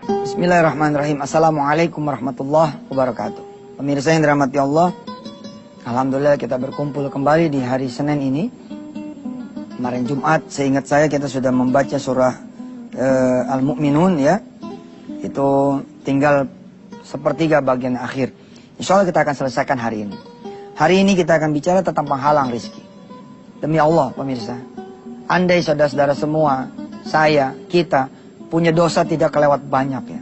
Bismillahirrahmanirrahim. Assalamualaikum warahmatullahi wabarakatuh. Pemirsa yang dirahmati Allah, alhamdulillah kita berkumpul kembali di hari Senin ini. Kemarin Jumat, seingat saya kita sudah membaca surah Al-Mu'minun ya. Itu tinggal sepertiga bagian akhir. Insya Allah kita akan selesaikan hari ini. Hari ini kita akan bicara tentang penghalang rezeki. Demi Allah pemirsa, andai saudara-saudara semua, saya, kita punya dosa tidak kelewat banyak ya.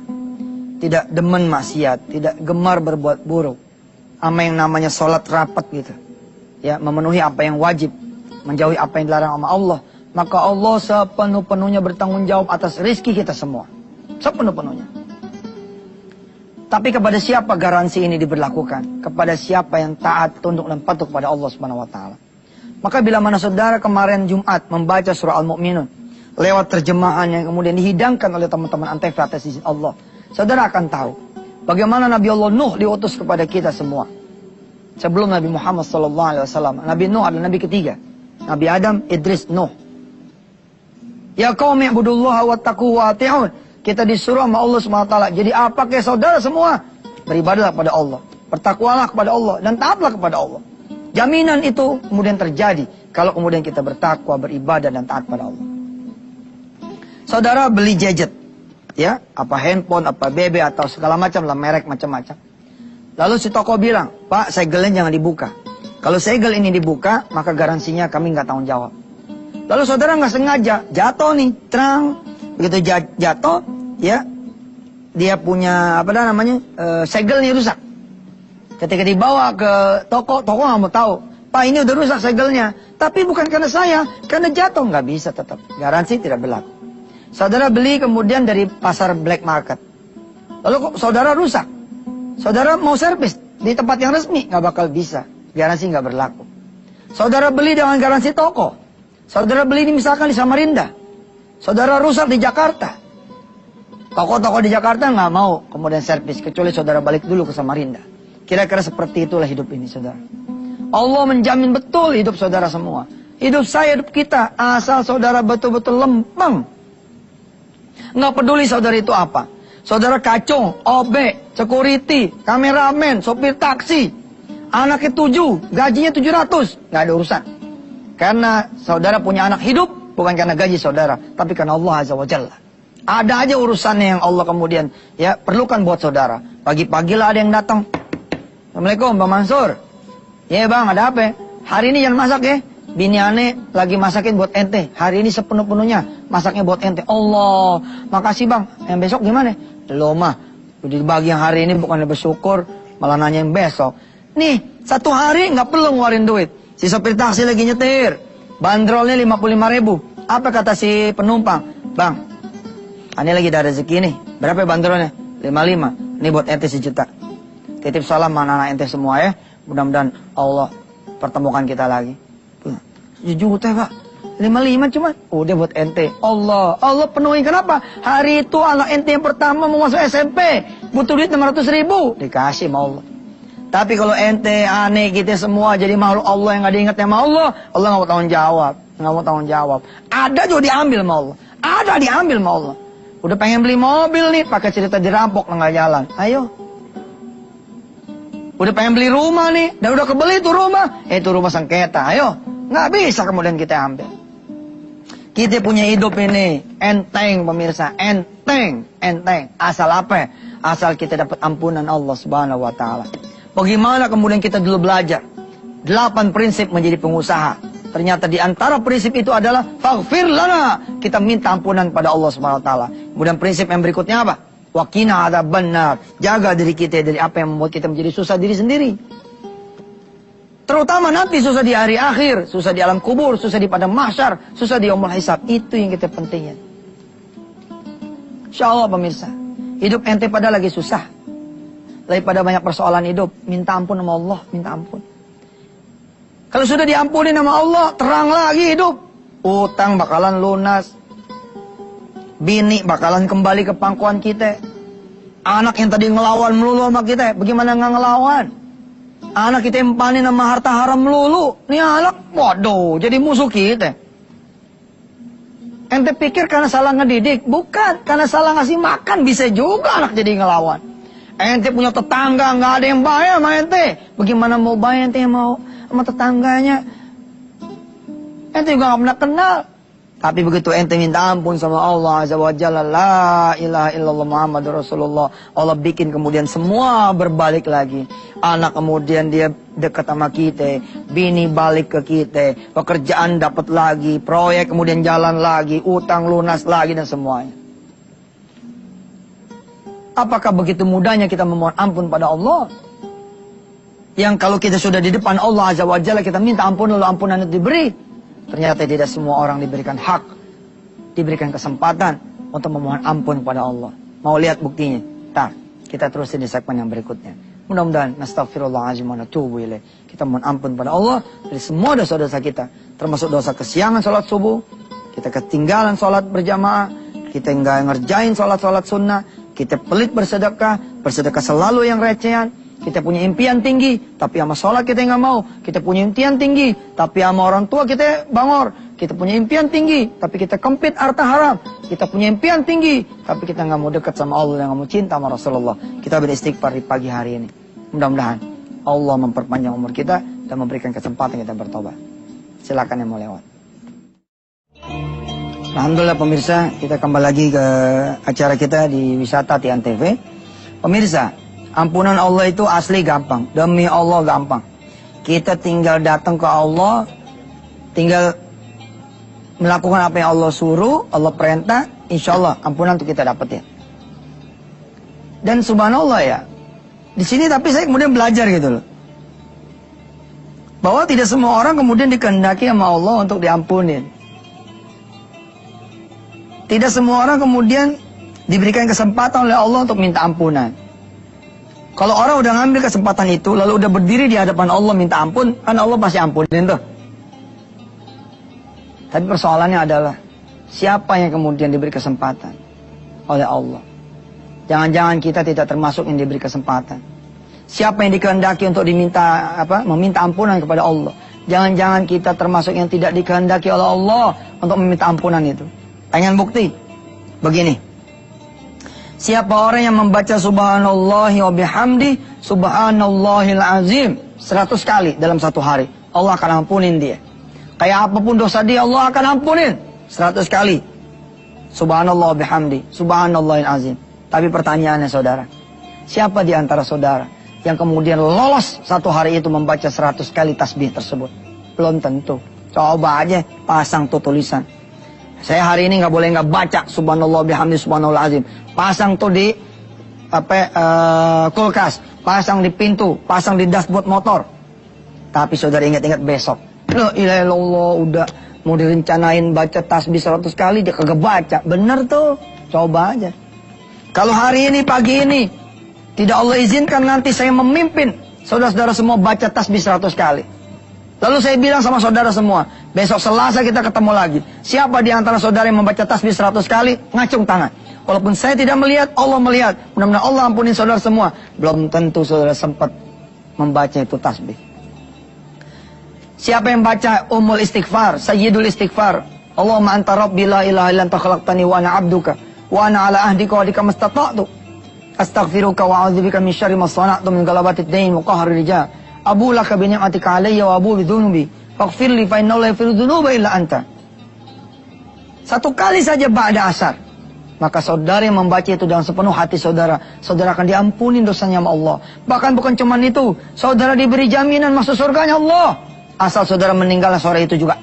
Tidak demen maksiat, tidak gemar berbuat buruk. Sama yang namanya sholat rapat gitu. Ya, memenuhi apa yang wajib, menjauhi apa yang dilarang sama Allah. Maka Allah sepenuh-penuhnya bertanggung jawab atas rezeki kita semua. Sepenuh-penuhnya. Tapi kepada siapa garansi ini diberlakukan? Kepada siapa yang taat, tunduk dan patuh kepada Allah Subhanahu wa taala. Maka bila mana saudara kemarin Jumat membaca surah Al-Mu'minun, lewat terjemahan yang kemudian dihidangkan oleh teman-teman Antv atas izin Allah, saudara akan tahu bagaimana Nabi Allah Nuh diutus kepada kita semua. Sebelum Nabi Muhammad SAW, Nabi Nuh adalah Nabi ketiga. Nabi Adam, Idris, Nuh. Ya qaumi ibudullaha wattaqu wa ati'un. Kita disuruh sama Allah SWT. Jadi apa ke saudara semua? Beribadahlah kepada Allah, bertakwalah kepada Allah, dan taatlah kepada Allah. Jaminan itu kemudian terjadi kalau kemudian kita bertakwa, beribadah, dan taat pada Allah. Saudara beli gadget, ya, apa handphone, apa BB, atau segala macam lah, merek macam-macam. Lalu si toko bilang, Pak, segelnya jangan dibuka. Kalau segel ini dibuka, maka garansinya kami nggak tanggung jawab. Lalu saudara nggak sengaja, jatuh nih, terang. Begitu jatuh, ya, dia punya, apa namanya, segelnya rusak. Ketika dibawa ke toko nggak mau tahu. Pak, ini udah rusak segelnya. Tapi bukan karena saya, karena jatuh. Nggak bisa tetap, garansi tidak berlaku. Saudara beli kemudian dari pasar black market. Lalu kok saudara rusak. Saudara mau servis di tempat yang resmi, nggak bakal bisa. Garansi nggak berlaku. Saudara beli dengan garansi toko. Saudara beli ini misalkan di Samarinda. Saudara rusak di Jakarta. Toko-toko di Jakarta nggak mau kemudian servis, kecuali saudara balik dulu ke Samarinda. Kira-kira seperti itulah hidup ini saudara. Allah menjamin betul hidup saudara semua. Hidup saya, hidup kita. Asal saudara betul-betul lempeng. Nggak peduli saudara itu apa. Saudara kacung, OB, security, kameramen, sopir taksi. Anaknya 7, gajinya 700. Nggak ada urusan. Karena saudara punya anak hidup, bukan karena gaji saudara, tapi karena Allah Azza wa Jalla. Ada aja urusannya yang Allah kemudian ya perlukan buat saudara. Pagi-pagi lah ada yang datang. Assalamualaikum Bang Mansur. Ya bang, ada apa? Hari ini jangan masak ya. Bini aneh lagi masakin buat ente. Hari ini sepenuh-penuhnya masaknya buat ente. Allah, makasih bang. Yang besok gimana? Lo mah, udah dibagi yang hari ini bukannya bersyukur, malah nanya yang besok. Nih, satu hari nggak perlu ngeluarin duit. Si sopir taksi lagi nyetir, bandrolnya 55.000. Apa kata si penumpang? Bang, aneh lagi ada rezeki nih. Berapa bandrolnya? 55. Ini buat ente 1 juta. Titip salam anak-anak ente semua ya. Mudah-mudahan Allah pertemukan kita lagi. 7 juta pak, 55 cuma, udah buat ente. Allah penuhi. Kenapa? Hari itu anak ente yang pertama mau masuk SMP, butuh duit 600.000, dikasih sama Allah. Tapi kalau ente aneh kita semua jadi makhluk Allah yang gak diingat sama Allah nggak mau tanggung jawab, nggak mau tanggung jawab. Ada juga diambil sama Allah, ada diambil sama Allah. Udah pengen beli mobil nih, pakai cerita dirampok nggak jalan. Ayo. Udah pengen beli rumah nih, dan udah kebeli tuh rumah, itu rumah sengketa. Ayo. Nggak bisa kemudian kita ambil. Kita punya hidup ini enteng pemirsa, enteng. Asal apa? Asal kita dapat ampunan Allah Subhanahu wa taala. Bagaimana kemudian kita dulu belajar 8 prinsip menjadi pengusaha. Ternyata di antara prinsip itu adalah faghfir lana. Kita minta ampunan pada Allah Subhanahu wa taala. Kemudian prinsip yang berikutnya apa? Waqina adzabannar. Jaga diri kita dari apa yang membuat kita menjadi susah diri sendiri. Terutama nanti susah di hari akhir, susah di alam kubur, susah di padang mahsyar, susah di yaumul hisab. Itu yang kita pentingin. Insya Allah pemirsa, hidup ente pada lagi susah. Daripada banyak persoalan hidup, minta ampun sama Allah, minta ampun. Kalau sudah diampuni sama Allah, terang lagi hidup. Utang bakalan lunas. Bini bakalan kembali ke pangkuan kita. Anak yang tadi ngelawan melulu sama kita, bagaimana nggak ngelawan? Anak kita empanin sama harta haram melulu. Nih anak, waduh, jadi musuh kita. Ente pikir karena salah ngedidik? Bukan, karena salah ngasih makan bisa juga anak jadi ngelawan. Ente punya tetangga nggak ada yang baik sama ente. Bagaimana mau baik ente yang mau sama tetangganya? Ente juga nggak pernah kenal. Tapi begitu ente minta ampun sama Allah Azza wa Jalla, la ilaha illallah Muhammadur Rasulullah, Allah bikin kemudian semua berbalik lagi. Anak kemudian dia dekat sama kita, bini balik ke kita, pekerjaan dapat lagi, proyek kemudian jalan lagi, utang lunas lagi dan semuanya. Apakah begitu mudahnya kita memohon ampun pada Allah? Yang kalau kita sudah di depan Allah Azza wa Jalla, kita minta ampun lalu ampunan itu diberi. Ternyata tidak semua orang diberikan hak, diberikan kesempatan untuk memohon ampun kepada Allah. Mau lihat buktinya? Nah, kita terusin di segmen yang berikutnya. Mudah-mudahan nastaghfirullahaladzim wa natubu ilaih. Kita mohon ampun pada Allah dari semua dosa-dosa kita, termasuk dosa kesiangan sholat subuh, kita ketinggalan sholat berjamaah, kita nggak ngerjain sholat-sholat sunnah, kita pelit bersedekah, bersedekah selalu yang recehan. Kita punya impian tinggi, tapi sama sholat kita nggak mau. Kita punya impian tinggi, tapi sama orang tua kita bangor. Kita punya impian tinggi, tapi kita kempit harta haram. Kita punya impian tinggi, tapi kita nggak mau dekat sama Allah, yang nggak mau cinta sama Rasulullah. Kita beristighfar di pagi hari ini. Mudah-mudahan Allah memperpanjang umur kita dan memberikan kesempatan kita bertobat. Silakan yang mau lewat. Alhamdulillah pemirsa, kita kembali lagi ke acara kita di Wisata Tian TV. Pemirsa, ampunan Allah itu asli gampang. Demi Allah gampang. Kita tinggal datang ke Allah, tinggal melakukan apa yang Allah suruh, Allah perintah, insya Allah ampunan itu kita dapat ya. Dan subhanallah ya, di sini tapi saya kemudian belajar gitu loh, bahwa tidak semua orang kemudian dikehendaki sama Allah untuk diampunin. Tidak semua orang kemudian diberikan kesempatan oleh Allah untuk minta ampunan. Kalau orang udah ngambil kesempatan itu, lalu udah berdiri di hadapan Allah minta ampun, kan Allah pasti ampunin tuh. Tapi persoalannya adalah, siapa yang kemudian diberi kesempatan oleh Allah? Jangan-jangan kita tidak termasuk yang diberi kesempatan. Siapa yang dikehendaki untuk meminta ampunan kepada Allah? Jangan-jangan kita termasuk yang tidak dikehendaki oleh Allah untuk meminta ampunan itu. Pengen bukti? Begini. Siapa orang yang membaca subhanallahi wa bihamdi, subhanallahil azim 100 kali dalam satu hari, Allah akan ampunin dia. Kayak apapun dosa dia, Allah akan ampunin 100 kali. Subhanallah wa bihamdi, subhanallahil azim. Tapi pertanyaannya saudara, siapa di antara saudara yang kemudian lolos satu hari itu membaca 100 kali tasbih tersebut? Belum tentu. Coba aja pasang tuh tulisan. Saya hari ini nggak boleh nggak baca subhanallah bihamdi subhanallah azim. Pasang tuh di kulkas, pasang di pintu, pasang di dashboard motor. Tapi saudara ingat-ingat besok, la ilaha illallah, udah mau direncanain baca tasbih 100 kali dia kagak baca. Bener tuh, coba aja. Kalau hari ini pagi ini tidak Allah izinkan nanti saya memimpin saudara-saudara semua baca tasbih 100 kali. Lalu saya bilang sama saudara semua, besok Selasa kita ketemu lagi. Siapa di antara saudara yang membaca tasbih 100 kali? Ngacung tangan. Walaupun saya tidak melihat, Allah melihat. Mudah-mudahan Allah ampunin saudara semua. Belum tentu saudara sempat membaca itu tasbih. Siapa yang baca istighfar, sayyidul istighfar. Allahumma anta rabbi la ilaha illa anta khalaqtani wa ana abduka. Wa ana ala ahdika wa adika mastata'tu. Astaghfiruka wa a'udzubika min syarri ma sana'tu min galabatid dain wa qahri rijal. Abu laka bi ni'matika alayya wa abu bi dhunubi. Faghfir li fa innahu la yaghfiru dzunuba illa anta. Satu kali saja ba'da asar. Maka saudara yang membaca itu dengan sepenuh hati saudara, saudara akan diampuni dosanya sama Allah. Bahkan bukan cuma itu, saudara diberi jaminan masuk surganya Allah. Asal saudara meninggal sore itu juga.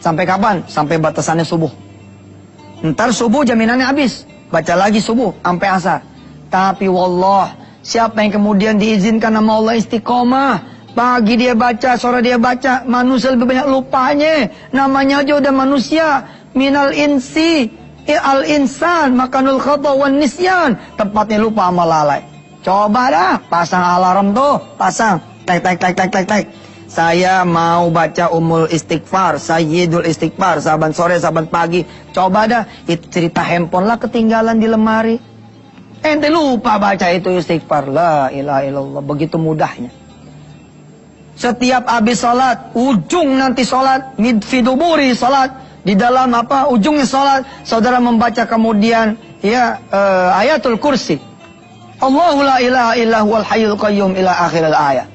Sampai kapan? Sampai batasannya subuh. Ntar subuh jaminannya habis. Baca lagi subuh sampai asar. Tapi wallah, siapa yang kemudian diizinkan nama Allah istiqomah, pagi dia baca, sore dia baca, manusia lebih banyak lupanya. Namanya aja udah manusia. Minal insi, al insan, makanul khata wan nisyan. Tempatnya lupa sama lalai. Coba dah, pasang alarm tuh, pasang. Tek. Saya mau baca istighfar, sayyidul istighfar, saban sore, saban pagi. Coba dah, itu cerita handphone lah ketinggalan di lemari. Ente lupa baca itu istighfar. La ilaha illallah, begitu mudahnya. Setiap habis salat, ujung nanti salat, midfiduburi salat, di dalam apa? Ujungnya salat, saudara membaca kemudian ya ayatul kursi. Allahu la ilaha illa huwal hayyul qayyum ila akhiril ayat.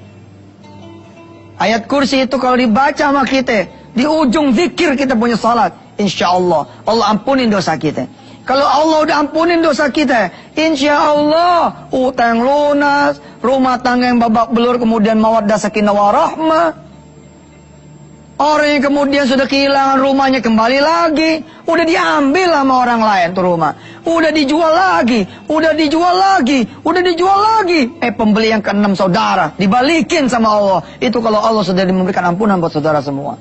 Ayat kursi itu kalau dibaca sama kita, di ujung zikir kita punya salat, insyaallah Allah ampunin dosa kita. Kalau Allah udah ampunin dosa kita, insya Allah utang lunas, rumah tangga yang babak belur, kemudian mawaddah sakinah warahmah. Orang yang kemudian sudah kehilangan rumahnya kembali lagi, udah diambil sama orang lain tuh rumah, udah dijual lagi, udah dijual lagi, udah dijual lagi. Pembeli yang ke-6 saudara dibalikin sama Allah. Itu kalau Allah sudah memberikan ampunan buat saudara semua.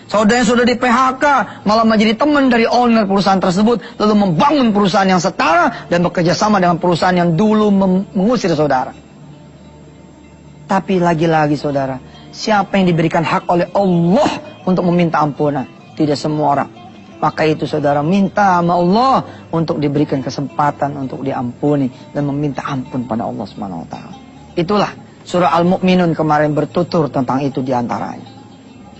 Saudara yang sudah di PHK malah menjadi teman dari owner perusahaan tersebut, lalu membangun perusahaan yang setara dan bekerja sama dengan perusahaan yang dulu mengusir saudara. Tapi lagi-lagi saudara, siapa yang diberikan hak oleh Allah untuk meminta ampunan? Tidak semua orang. Maka itu saudara minta sama Allah untuk diberikan kesempatan untuk diampuni dan meminta ampun pada Allah Subhanahu wa taala. Itulah surah Al-Mu'minun kemarin bertutur tentang itu diantaranya.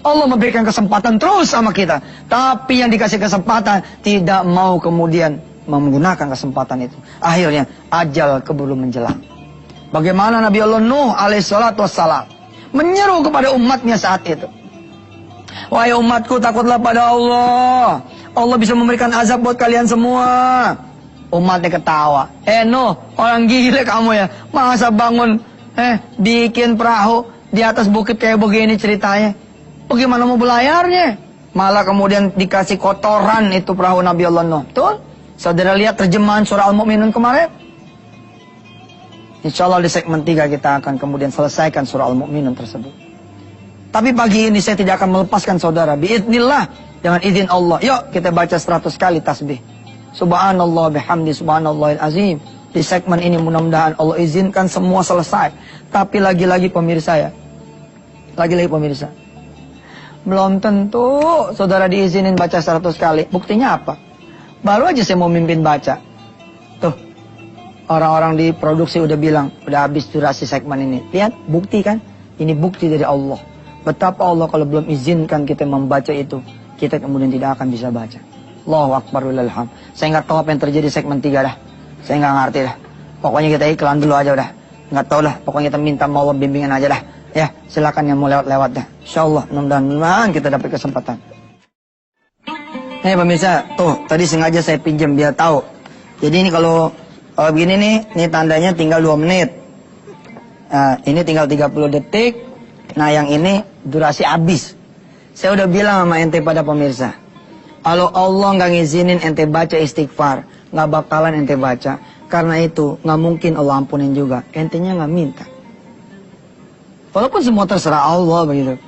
Allah memberikan kesempatan terus sama kita. Tapi yang dikasih kesempatan tidak mau kemudian menggunakan kesempatan itu. Akhirnya ajal keburu menjelang. Bagaimana Nabi Allah Nuh alaihissalatu wassalam menyeru kepada umatnya saat itu. Wahai umatku, takutlah pada Allah. Allah bisa memberikan azab buat kalian semua. Umatnya ketawa. Nuh, orang gila kamu ya. Masa bangun bikin perahu di atas bukit kayak begini ceritanya. Bagaimana mau belayarnya? Malah kemudian dikasih kotoran itu perahu Nabi Allah Nuh. Betul? Saudara lihat terjemahan surah Al-Mu'minun kemarin? Insya Allah di segmen 3 kita akan kemudian selesaikan surah Al-Mu'minun tersebut. Tapi pagi ini saya tidak akan melepaskan saudara. Biidznillah, dengan izin Allah. Yuk kita baca 100 kali tasbih. Subhanallah bihamdi subhanallahil azim. Di segmen ini mudah-mudahan Allah izinkan semua selesai. Tapi lagi-lagi pemirsa ya. Lagi-lagi pemirsa. Belum tentu saudara diizinin baca 100 kali. Buktinya apa? Baru aja saya mau mimpin baca. Tuh, orang-orang di produksi udah bilang, udah habis durasi segmen ini. Lihat, bukti kan? Ini bukti dari Allah. Betapa Allah kalau belum izinkan kita membaca itu, kita kemudian tidak akan bisa baca. Allahu Akbar walillahilham. Saya nggak tahu apa yang terjadi segmen 3 dah. Saya nggak ngerti dah. Pokoknya kita iklan dulu aja udah. Nggak tahu lah. Pokoknya kita minta Allah bimbingan aja dah. Ya, silakan yang mau lewat-lewat dah. Insyaallah, mudah-mudahan kita dapat kesempatan. Pemirsa, tuh tadi sengaja saya pinjam biar tahu. Jadi ini kalau begini nih, ini tandanya tinggal 2 menit. Nah, ini tinggal 30 detik. Nah, yang ini durasi habis. Saya udah bilang sama ente pada pemirsa, kalau Allah nggak ngizinin ente baca istighfar, nggak bakalan ente baca. Karena itu nggak mungkin Allah ampunin juga. Entenya nggak minta. Walaupun semua terserah Allah begitu.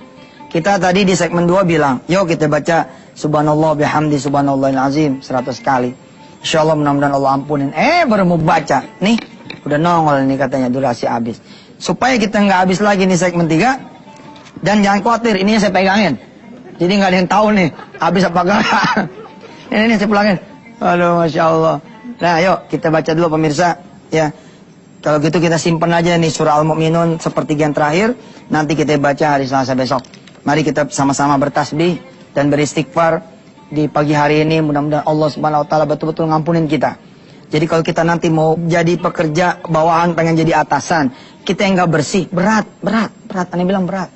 Kita tadi di segmen 2 bilang, yuk kita baca subhanallah bihamdi subhanallahil azim 100 kali. Insyaallah mudah-mudahan Allah ampunin. Baru mau baca. Nih, udah nongol nih katanya durasi habis. Supaya kita nggak habis lagi nih segmen 3. Dan jangan khawatir, ininya saya pegangin. Jadi nggak ada yang tahu nih, habis apa enggak. ini saya pulangin. Aduh, Masya Allah. Nah, yuk kita baca dulu pemirsa. Ya. Kalau gitu kita simpen aja nih surah Al-Mu'minun sepertiga yang terakhir. Nanti kita baca hari Selasa besok. Mari kita sama-sama bertasbih dan beristighfar di pagi hari ini. Mudah-mudahan Allah Subhanahu wa taala betul-betul ngampunin kita. Jadi kalau kita nanti mau jadi pekerja bawahan, pengen jadi atasan, kita yang nggak bersih, berat. Ane bilang berat.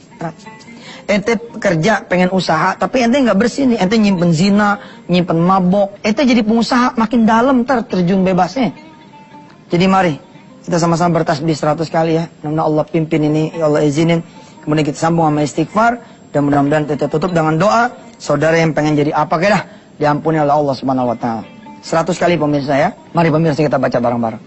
Ente kerja pengen usaha, tapi ente nggak bersih nih. Ente nyimpen zina, nyimpen mabok. Ente jadi pengusaha makin dalam terjun bebasnya. Jadi mari kita sama-sama bertasbih 100 kali ya. Mudah-mudahan Allah pimpin ini, Allah izinin. Kemudian kita sambung sama istighfar. Dan mudah-mudahan kita tutup dengan doa. Saudara yang pengen jadi apa kira, diampuni oleh Allah Subhanahu wa taala. 100 kali pemirsa ya. Mari pemirsa kita baca bareng-bareng.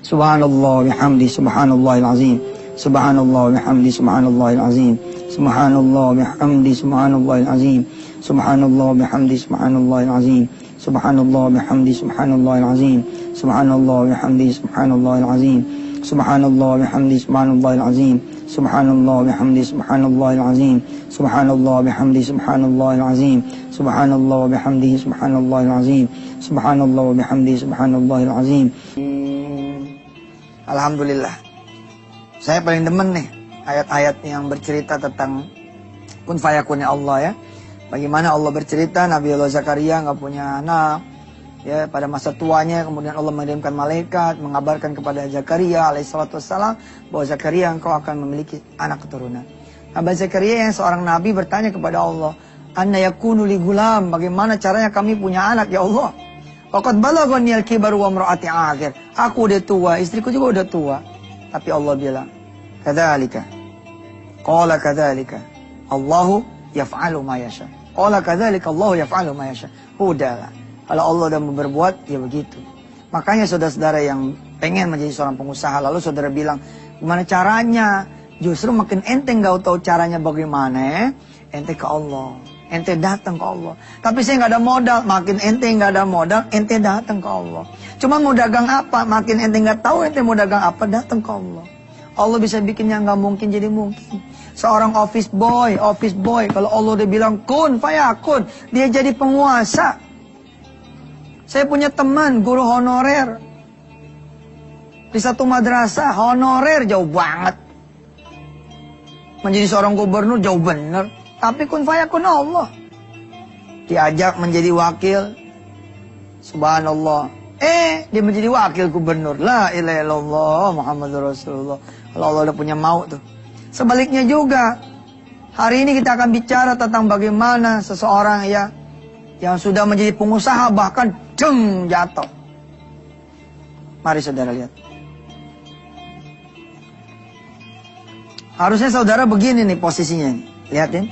Subhanallah bihamdi subhanallahil azim. Subhanallah bihamdi subhanallahil azim. Subhanallah bihamdi subhanallahil azim. Subhanallah bihamdi subhanallahil azim. Subhanallah bihamdi subhanallahil azim. Subhanallah bihamdi subhanallahil azim. Subhanallah bihamdi subhanallahil azim. Subhanallah bihamdi subhanallahil azim. Subhanallah bihamdi subhanallahil azim. Subhanallah bihamdi subhanallahil azim. Subhanallah bihamdi subhanallahil azim. Alhamdulillah. Saya paling demen nih ayat-ayat yang bercerita tentang kun fayakunnya Allah ya. Bagaimana Allah bercerita Nabi Allah Zakaria nggak punya anak. Ya, pada masa tuanya kemudian Allah mengirimkan malaikat mengabarkan kepada Zakaria alaihissalatu wassalam bahwa Zakaria engkau akan memiliki anak keturunan. Nabi Zakaria yang seorang nabi bertanya kepada Allah, "Anna yakunu li gulam?" Bagaimana caranya kami punya anak ya Allah? Waqad balaghani al-kibaru wa imraati akhir. Aku udah tua, istriku juga udah tua. Tapi Allah bilang, "Kadzalika." Qala kadzalika. Allahu yaf'alu ma yasha. Qala kadzalika Allahu yaf'alu ma yasha. Udahlah. Kalau Allah udah mau berbuat, ya begitu. Makanya saudara-saudara yang pengen menjadi seorang pengusaha, lalu saudara bilang, gimana caranya? Justru makin ente nggak tahu caranya bagaimana, ente ke Allah. Ente datang ke Allah. Tapi saya nggak ada modal, makin ente nggak ada modal, ente datang ke Allah. Cuma mau dagang apa? Makin ente nggak tahu ente mau dagang apa, datang ke Allah. Allah bisa bikin yang nggak mungkin jadi mungkin. Seorang office boy, kalau Allah udah bilang kun fayakun, dia jadi penguasa. Saya punya teman guru honorer di satu madrasah, honorer jauh banget. Menjadi seorang gubernur jauh bener, tapi kun fayakun Allah. Diajak menjadi wakil, subhanallah. Dia menjadi wakil gubernur. La ilaha illallah Muhammadur Rasulullah. Kalau Allah udah punya mau tuh. Sebaliknya juga, hari ini kita akan bicara tentang bagaimana seseorang yang sudah menjadi pengusaha bahkan jatuh. Mari saudara lihat. Harusnya saudara begini nih posisinya. Lihatin.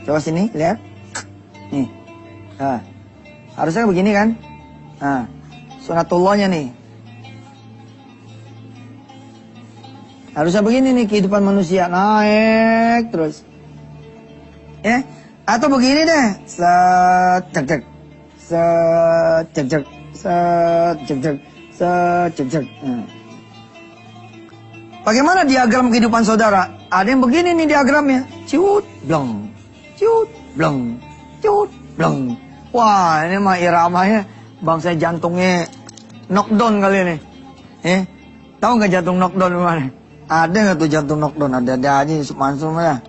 Coba sini, lihat. Nih. Nah. Harusnya begini kan? Nah. Sunatullahnya nih. Harusnya begini nih kehidupan manusia. Naik terus. Ya. Atau begini deh. Set. Bagaimana diagram kehidupan saudara? Ada yang begini nih diagramnya. Ciut, blong. Ciut, blong. Ciut, blong. Wah, ini mah iramanya bangsa jantungnya knockdown kali ini. Tahu nggak jantung knockdown gimana? Ada nggak tuh jantung knockdown? Ada aja Mansur ya.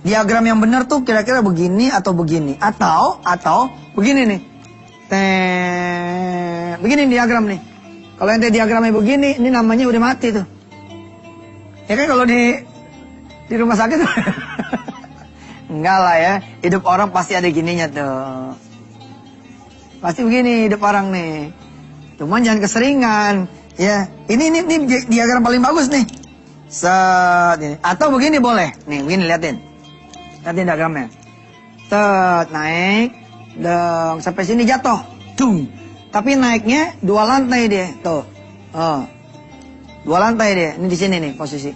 Diagram yang benar tuh kira-kira begini atau begini atau begini nih. Begini diagram nih. Kalau ente diagramnya begini, ini namanya udah mati tuh. Ya kan kalau di rumah sakit enggak lah ya. Hidup orang pasti ada gininya tuh. Pasti begini hidup orang nih. Cuman jangan keseringan. Ya, ini diagram paling bagus nih. Ini. Atau begini boleh. Nih, begini liatin. Liatin diagramnya. Naik. Sampai sini jatuh. Dung. Tapi naiknya 2 lantai dia. Tuh. 2 lantai dia. Ini di sini nih posisi.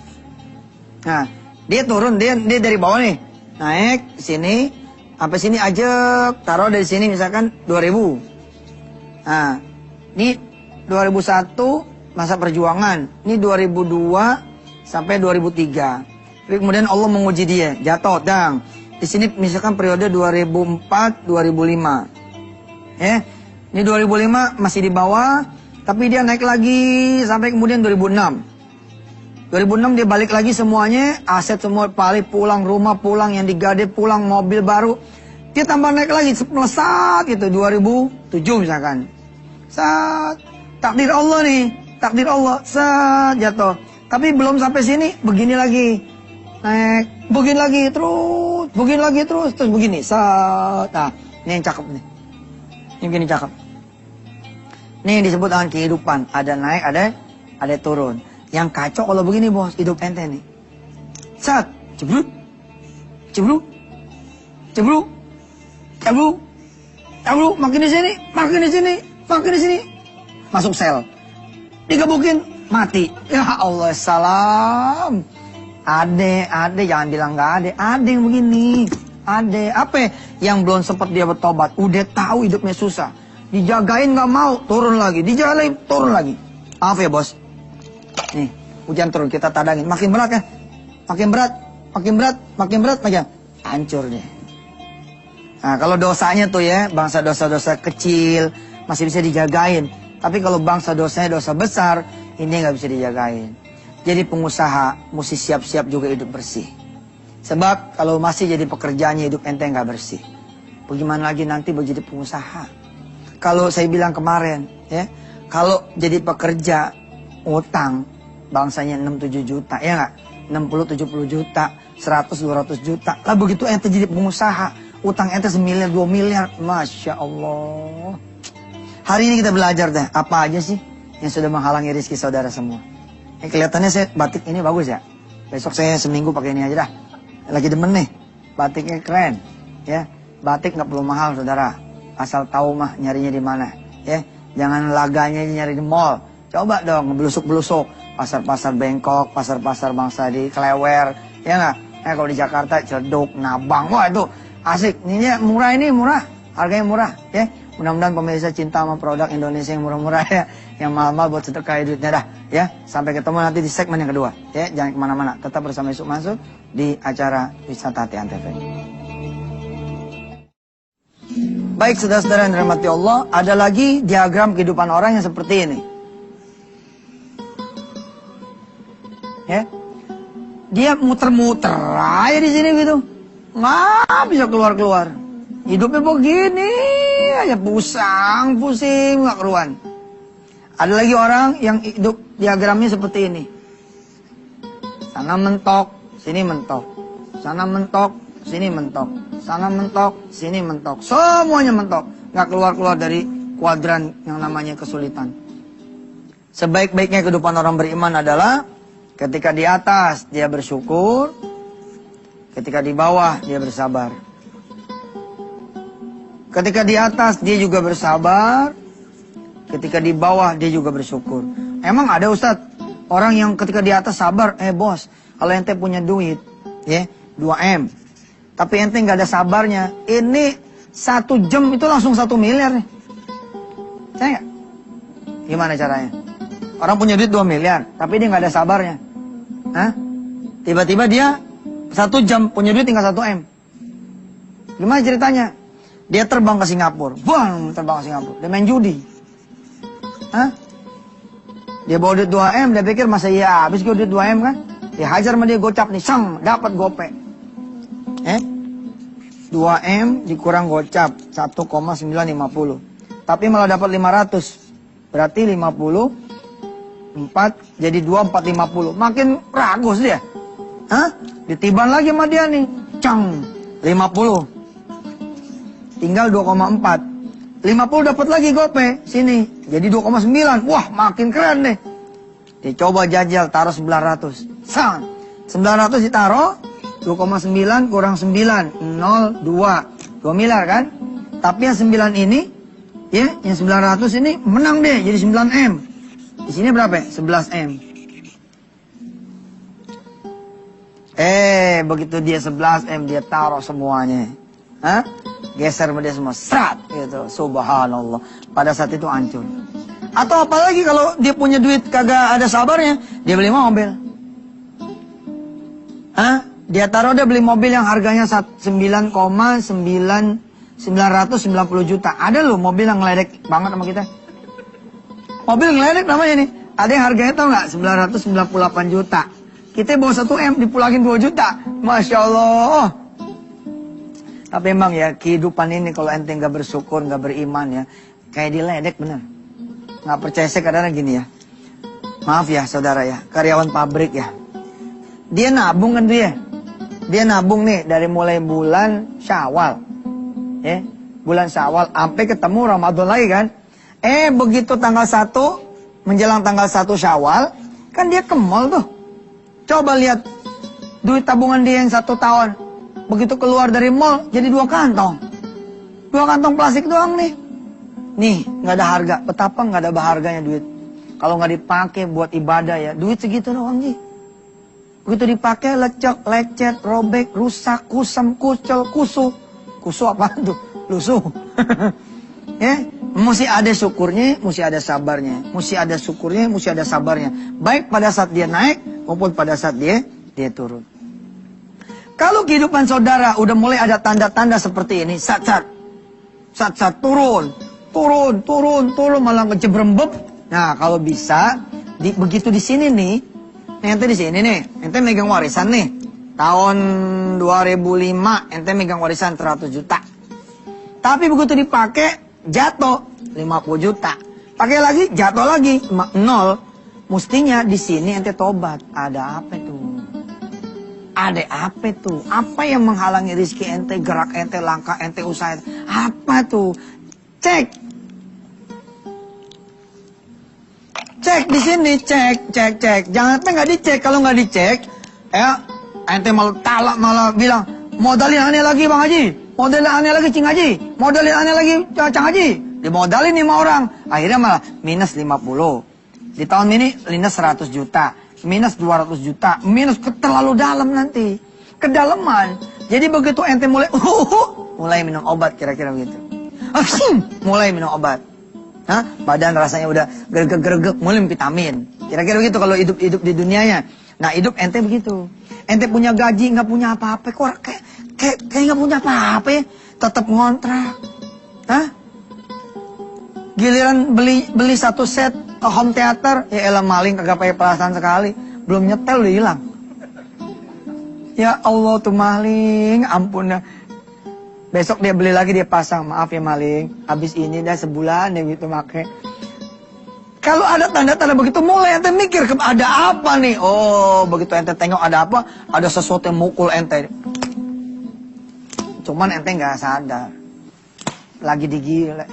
Nah, dia turun. Dia dari bawah nih. Naik sini. Sampai sini aja. Taruh dari sini misalkan 2000. Nah, ini 2001 masa perjuangan. Ini 2002 sampai 2003. Tapi kemudian Allah menguji dia. Jatuh. Dang. Di sini misalkan periode 2004-2005. Ya. Ini 2005 masih di bawah, tapi dia naik lagi sampai kemudian 2006. 2006 dia balik lagi semuanya, aset semua balik, pulang rumah, pulang yang digade, pulang mobil baru. Dia tambah naik lagi, melesat gitu 2007 misalkan. Takdir Allah nih, takdir Allah, jatuh. Tapi belum sampai sini, begini lagi. Naik, begini lagi terus, terus begini. Nah, ini yang cakep nih. Ini begini cakep. Ini yang disebut dengan kehidupan. Ada naik, ada turun. Yang kacau kalau begini bos, hidup ente nih. Cebrut. Makin di sini. Masuk sel. Digebukin, mati. Ya Allah, salam. Ade, jangan bilang nggak ada. Ada yang begini. Ada apa yang belum sempat dia bertobat, udah tahu hidupnya susah, dijagain nggak mau, turun lagi, dijagain turun lagi. Maaf ya bos, nih hujan turun, kita tadangin, makin berat ya, makin berat, hancur deh. Nah kalau dosanya tuh ya, bangsa dosa-dosa kecil masih bisa dijagain, tapi kalau bangsa dosanya dosa besar, ini nggak bisa dijagain. jadi pengusaha, mesti siap-siap juga hidup bersih. Sebab kalau masih jadi pekerjaannya hidup ente nggak bersih, bagaimana lagi nanti jadi pengusaha? Kalau saya bilang kemarin, ya, kalau jadi pekerja utang bangsanya 6-7 juta, ya nggak? 60-70 juta, 100-200 juta. Lah begitu ente jadi pengusaha, utang ente 1 miliar 2 miliar, Masya Allah. Hari ini kita belajar deh, apa aja sih yang sudah menghalangi rezeki saudara semua. Kelihatannya saya batik ini bagus ya. Besok saya seminggu pakai ini aja dah. Lagi demen nih, batiknya keren, ya. Batik nggak perlu mahal saudara, asal tahu mah nyarinya di mana, ya. Jangan laganya nyari di mall. Coba dong ngebelusuk-belusuk, pasar-pasar Bengkok, pasar-pasar bangsa di Klewer, ya nggak? Kalau di Jakarta Ciledug, Nabang, wah itu asik. Ini murah, harganya murah, ya. Mudah-mudahan pemirsa cinta sama produk Indonesia yang murah-murah ya. Yang mahal-mahal buat sedekah duitnya dah, ya. Sampai ketemu nanti di segmen yang kedua, ya. Jangan kemana-mana, tetap bersama Yusuf Mansur di acara Wisata Hati Antv. Baik saudara-saudara yang dirahmati Allah, ada lagi diagram kehidupan orang yang seperti ini. Ya. Dia muter-muter aja di sini gitu. Nggak bisa keluar-keluar. Hidupnya begini aja, pusing, nggak keruan. Ada lagi orang yang hidup diagramnya seperti ini. Sana mentok, sini mentok. Sana mentok, sini mentok. Sana mentok, sini mentok. Semuanya mentok. Nggak keluar-keluar dari kuadran yang namanya kesulitan. Sebaik-baiknya kehidupan orang beriman adalah ketika di atas dia bersyukur, ketika di bawah dia bersabar. Ketika di atas dia juga bersabar, ketika di bawah dia juga bersyukur. Emang ada Ustadz orang yang ketika di atas sabar, bos, kalau ente punya duit, ya 2M, tapi ente nggak ada sabarnya, ini 1 jam itu langsung 1 miliar nih. Saya nggak? Gimana caranya? Orang punya duit 2 miliar, tapi dia nggak ada sabarnya. Hah? Tiba-tiba dia 1 jam punya duit tinggal 1M. Gimana ceritanya? Dia terbang ke Singapura. Bang, terbang ke Singapura. Dia main judi. Hah? Dia bawa duit 2M, dia pikir masa iya habis gue duit 2M kan? Dia hajar sama dia gocap nih, sang, dapat gope. 2M dikurang gocap, 1,950. Tapi malah dapat 500. Berarti 54 jadi 2450. Makin ragus dia. Hah? Ditiban lagi sama dia nih. Cang, 50. Tinggal 2,4. 50 dapat lagi gope. Sini. Jadi 2,9. Wah, makin keren deh. Dia coba jajal, taruh 900. Sang. 900 ditaruh. 2,9 kurang 9. 0, 2. 2 miliar kan? Tapi yang 9 ini, ya, yang 900 ini menang deh. Jadi 9M. Di sini berapa? 11M. Begitu dia 11M, dia taruh semuanya. Hah? Geser dia semua, serat gitu. Subhanallah. Pada saat itu hancur. Atau apalagi kalau dia punya duit kagak ada sabarnya, dia beli mobil. Hah? Dia taruh dia beli mobil yang harganya 9,990 juta. Ada loh mobil yang ngeledek banget sama kita. Mobil ngeledek namanya nih. Ada yang harganya tau nggak? 998 juta. Kita bawa 1M dipulangin 2 juta. Masya Allah. Tapi emang ya kehidupan ini kalau ente nggak bersyukur, nggak beriman ya, kayak diledek bener. Nggak percaya saya kadang-kadang gini ya. Maaf ya saudara ya, karyawan pabrik ya. Dia nabung kan dia. Dia nabung nih dari mulai bulan Syawal. Ya, bulan Syawal sampai ketemu Ramadan lagi kan. Begitu tanggal 1 menjelang tanggal 1 Syawal, kan dia ke mall tuh. Coba lihat duit tabungan dia yang 1 tahun. Begitu keluar dari mall, jadi 2 kantong. 2 kantong plastik doang nih. Nih, nggak ada harga. Betapa nggak ada berharganya duit. Kalau nggak dipakai buat ibadah ya, duit segitu doang nih. Begitu dipakai, lecek, lecet, robek, rusak, kusam, kucel, kusuh. Kusuh apa tuh? Lusuh. Ya, mesti ada syukurnya, mesti ada sabarnya. Mesti ada syukurnya, mesti ada sabarnya. Baik pada saat dia naik, maupun pada saat dia turun. Kalau kehidupan saudara udah mulai ada tanda-tanda seperti ini, sat-sat turun, malah ngejebrembeb. Nah, kalau bisa, begitu di sini nih, Nih, ente di sini nih, ente megang warisan nih. Tahun 2005 ente megang warisan 100 juta. Tapi begitu dipakai jatuh 50 juta. Pakai lagi jatuh lagi 0. Mestinya di sini ente tobat. Ada apa tuh? Ada apa tuh? Apa yang menghalangi rezeki ente, gerak ente, langkah ente, usaha ente? Apa tuh? Cek. Cek di sini, cek. Jangan sampai nggak dicek. Kalau nggak dicek, ya ente malah bilang modalin aneh lagi Bang Haji, modalin aneh lagi Cing Haji, modalin aneh lagi Cang Haji. Dimodalin 5 orang, akhirnya malah minus 50. Di tahun ini minus 100 juta. Minus 200 juta, minus terlalu dalam nanti. Kedalaman. Jadi begitu ente mulai minum obat kira-kira begitu. Mulai minum obat. Hah? Badan rasanya udah gergek-gergek, mulai vitamin. Kira-kira begitu kalau hidup di dunianya. Nah, hidup ente begitu. Ente punya gaji, nggak punya apa-apa. Kok kayak nggak punya apa-apa ya? Tetap ngontrak. Hah? Giliran beli satu set home theater, ya elah maling kagak pakai perasaan sekali, belum nyetel udah hilang. Ya Allah tuh maling, ampun dah. Besok dia beli lagi dia pasang, maaf ya maling, habis ini dah sebulan dia gitu make. Kalau ada tanda-tanda begitu mulai ente mikir ada apa nih? Oh begitu ente tengok ada apa? Ada sesuatu yang mukul ente. Cuman ente nggak sadar, lagi digila,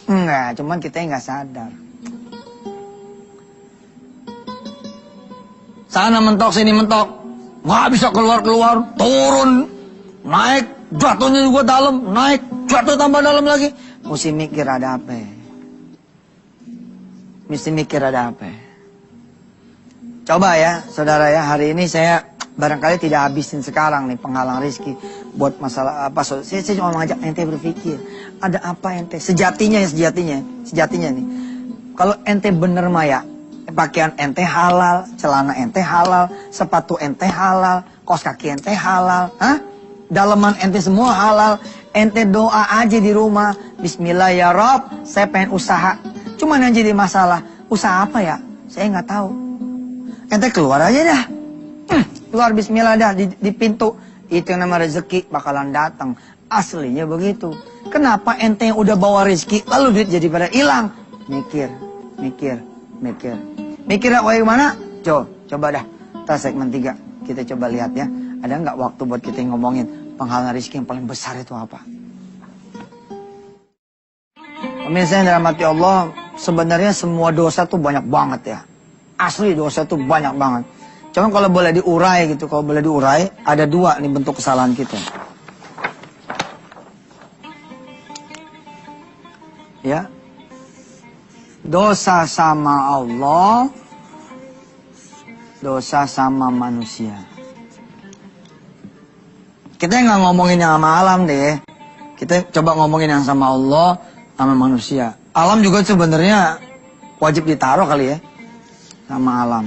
enggak, cuman kita nggak sadar. Sana mentok, sini mentok. Nggak bisa keluar-keluar. Turun. Naik. Jatuhnya juga dalam. Naik. Jatuh tambah dalam lagi. Mesti mikir ada apa. Mesti mikir ada apa. Coba ya, saudara ya. Hari ini saya barangkali tidak habisin sekarang nih penghalang rezeki. Buat masalah apa. Saya cuma mengajak ente berpikir. Ada apa ente? Sejatinya nih. Kalau ente bener maya. Pakaian ente halal, celana ente halal, sepatu ente halal, kaos kaki ente halal, hah? Daleman ente semua halal. Ente doa aja di rumah, Bismillah ya Rob, saya pengen usaha. Cuman yang jadi masalah, usaha apa ya? Saya nggak tahu. Ente keluar aja dah, keluar Bismillah dah di pintu. Itu yang nama rezeki bakalan datang. Aslinya begitu. Kenapa ente yang udah bawa rezeki, lalu duit jadi pada hilang? Mikir. Mikirnya gimana? Coba dah. Kita segmen 3. Kita coba lihat ya. Ada nggak waktu buat kita ngomongin penghalang rezeki yang paling besar itu apa? Pemirsa yang dirahmati Allah, sebenarnya semua dosa tuh banyak banget ya. Asli dosa tuh banyak banget. Cuma kalau boleh diurai gitu, ada 2 nih bentuk kesalahan kita. Ya. Dosa sama Allah, dosa sama manusia. Kita nggak ngomongin yang sama alam deh. Kita coba ngomongin yang sama Allah, sama manusia. Alam juga sebenarnya wajib ditaruh kali ya, sama alam.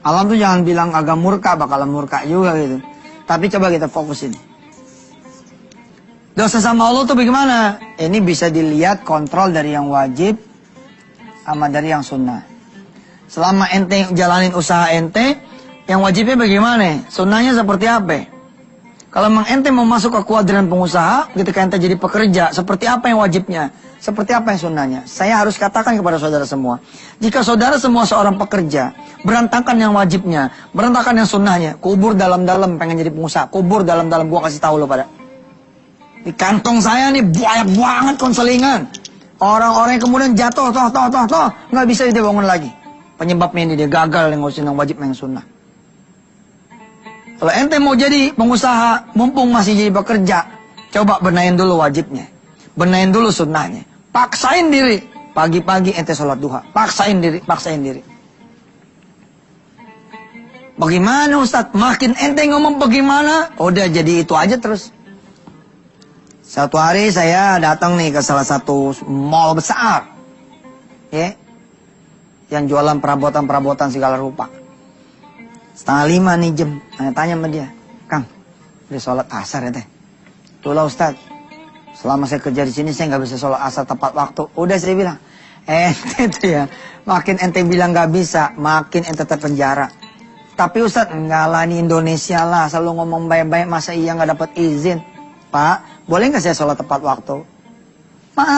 Alam tuh jangan bilang agak murka, bakalan murka juga gitu. Tapi coba kita fokusin. Dosa sama Allah tuh bagaimana? Ini bisa dilihat kontrol dari yang wajib sama dari yang sunnah. Selama ente jalanin usaha ente, yang wajibnya bagaimana? Sunnahnya seperti apa? Kalau memang ente mau masuk ke kuadran pengusaha, ketika ente jadi pekerja, seperti apa yang wajibnya? Seperti apa yang sunnahnya? Saya harus katakan kepada saudara semua. Jika saudara semua seorang pekerja, berantakan yang wajibnya, berantakan yang sunnahnya, kubur dalam-dalam pengen jadi pengusaha, kubur dalam-dalam, gua kasih tahu lo pada. Di kantong saya nih banyak banget konselingan. Orang-orang yang kemudian jatuh, nggak bisa dibangun lagi. Penyebabnya ini dia gagal yang ngurusin yang wajib yang sunnah. Kalau ente mau jadi pengusaha, mumpung masih jadi pekerja, coba benahin dulu wajibnya. Benahin dulu sunnahnya. Paksain diri. Pagi-pagi ente sholat duha. Paksain diri. Bagaimana Ustadz? Makin ente ngomong bagaimana, udah jadi itu aja terus. Satu hari saya datang nih ke salah satu mall besar. Ya. Yang jualan perabotan-perabotan segala rupa. 4:30 nih jam. Tanya sama dia. Kang, udah sholat asar ya teh? Itulah Ustadz. Selama saya kerja di sini saya nggak bisa sholat asar tepat waktu. Udah saya bilang. Ente tuh ya, makin ente bilang gak bisa, makin ente terpenjara. Tapi Ustadz, enggak lah, ini Indonesia lah, selalu ngomong baik-baik, masa iya gak dapat izin? Pak, boleh gak saya sholat tepat waktu?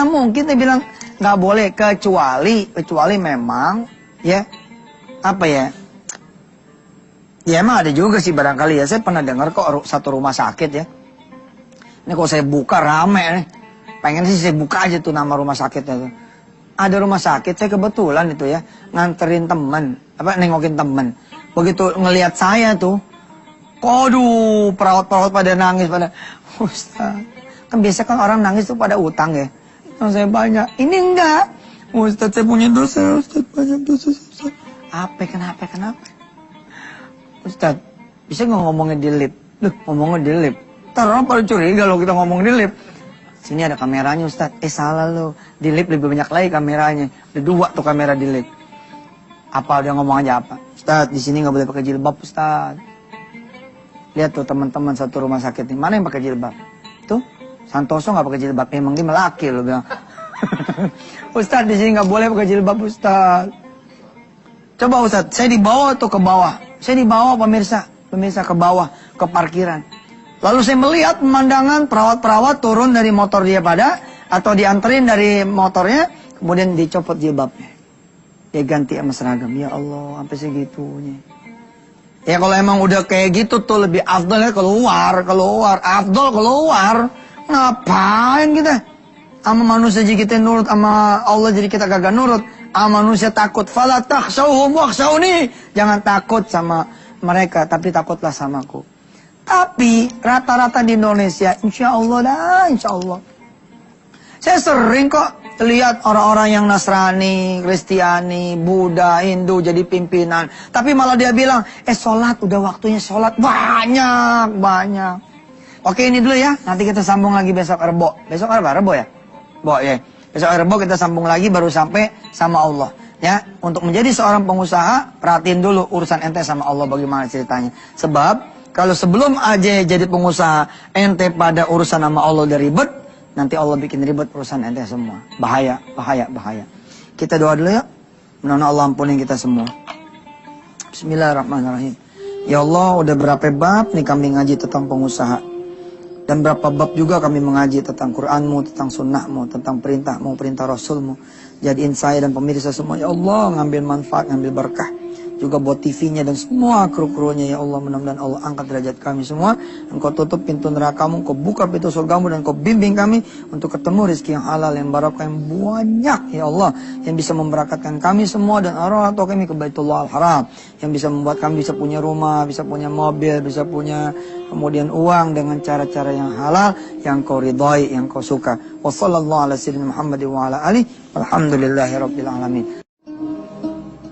Mungkin dia bilang gak boleh, kecuali memang, ya, apa ya? Ya emang ada juga sih barangkali ya, saya pernah dengar kok satu rumah sakit ya. Ini kalau saya buka rame nih, pengen sih saya buka aja tuh nama rumah sakitnya tuh. Ada rumah sakit, saya kebetulan itu ya, nganterin temen, nengokin temen. Begitu ngelihat saya tuh, aduh, perawat-perawat pada nangis, pada, Ustaz, kan biasa kan orang nangis tuh pada utang ya. Yang saya banyak, ini enggak. Ustaz, saya punya dosa, Ustaz, banyak dosa, Ustaz. Kenapa? Ustaz, bisa nggak ngomongnya di lift? Loh, ngomongnya di lift. Ntar orang pada curiga kalau kita ngomong di lift. Sini ada kameranya Ustaz. Salah lo. Di lift lebih banyak lagi kameranya. Ada 2 tuh kamera di lift. Apa dia ngomong aja apa? Ustaz, di sini nggak boleh pakai jilbab Ustaz. Lihat tuh teman-teman satu rumah sakit nih. Mana yang pakai jilbab? Tuh, Santoso nggak pakai jilbab. Emang dia melaki lo bilang. Ustaz, di sini nggak boleh pakai jilbab Ustaz. Coba Ustaz, saya dibawa tuh ke bawah. Saya dibawa pemirsa ke bawah, ke parkiran. Lalu saya melihat pemandangan perawat-perawat turun dari motor dia atau dianterin dari motornya, kemudian dicopot jilbabnya. Dia ganti sama seragam. Ya Allah, sampai segitunya. Ya kalau emang udah kayak gitu tuh lebih afdal ya keluar. Afdal keluar. Ngapain kita? Sama manusia jadi kita nurut, sama Allah jadi kita kagak nurut. Sama manusia takut. Fala takhshawhum wakhshawni. Jangan takut sama mereka, tapi takutlah samaku. Tapi rata-rata di Indonesia, insya Allah. Saya sering kok lihat orang-orang yang Nasrani, Kristiani, Buddha, Hindu jadi pimpinan. Tapi malah dia bilang, sholat, udah waktunya sholat. Banyak. Oke, ini dulu ya. Nanti kita sambung lagi besok Rebo. Besok apa? Rebo ya? Ya. Besok Rebo kita sambung lagi baru sampai sama Allah. Ya, untuk menjadi seorang pengusaha, perhatiin dulu urusan ente sama Allah bagaimana ceritanya. Sebab kalau sebelum aja jadi pengusaha, ente pada urusan sama Allah udah ribet, nanti Allah bikin ribet urusan ente semua. Bahaya. Kita doa dulu ya. Mudah-mudahan Allah ampunin kita semua. Bismillahirrahmanirrahim. Ya Allah, udah berapa bab nih kami ngaji tentang pengusaha. Dan berapa bab juga kami mengaji tentang Qur'anmu, tentang sunnahmu, tentang perintahmu, perintah Rasulmu. Jadiin saya dan pemirsa semua, ya Allah, ngambil manfaat, ngambil berkah. Juga buat TV-nya dan semua kru-krunya, ya Allah, mudah-mudahan Allah angkat derajat kami semua. Engkau tutup pintu nerakamu, engkau buka pintu surgamu, dan engkau bimbing kami untuk ketemu rezeki yang halal, yang barakah, yang banyak, ya Allah. Yang bisa memberakatkan kami semua dan orang tua kami ke Baitullah Al-Haram. Yang bisa membuat kami bisa punya rumah, bisa punya mobil, bisa punya kemudian uang dengan cara-cara yang halal, yang kau ridhai, yang kau suka. Wassallallahu ala sayyidina Muhammad wa ala alihi walhamdulillahi rabbil alamin.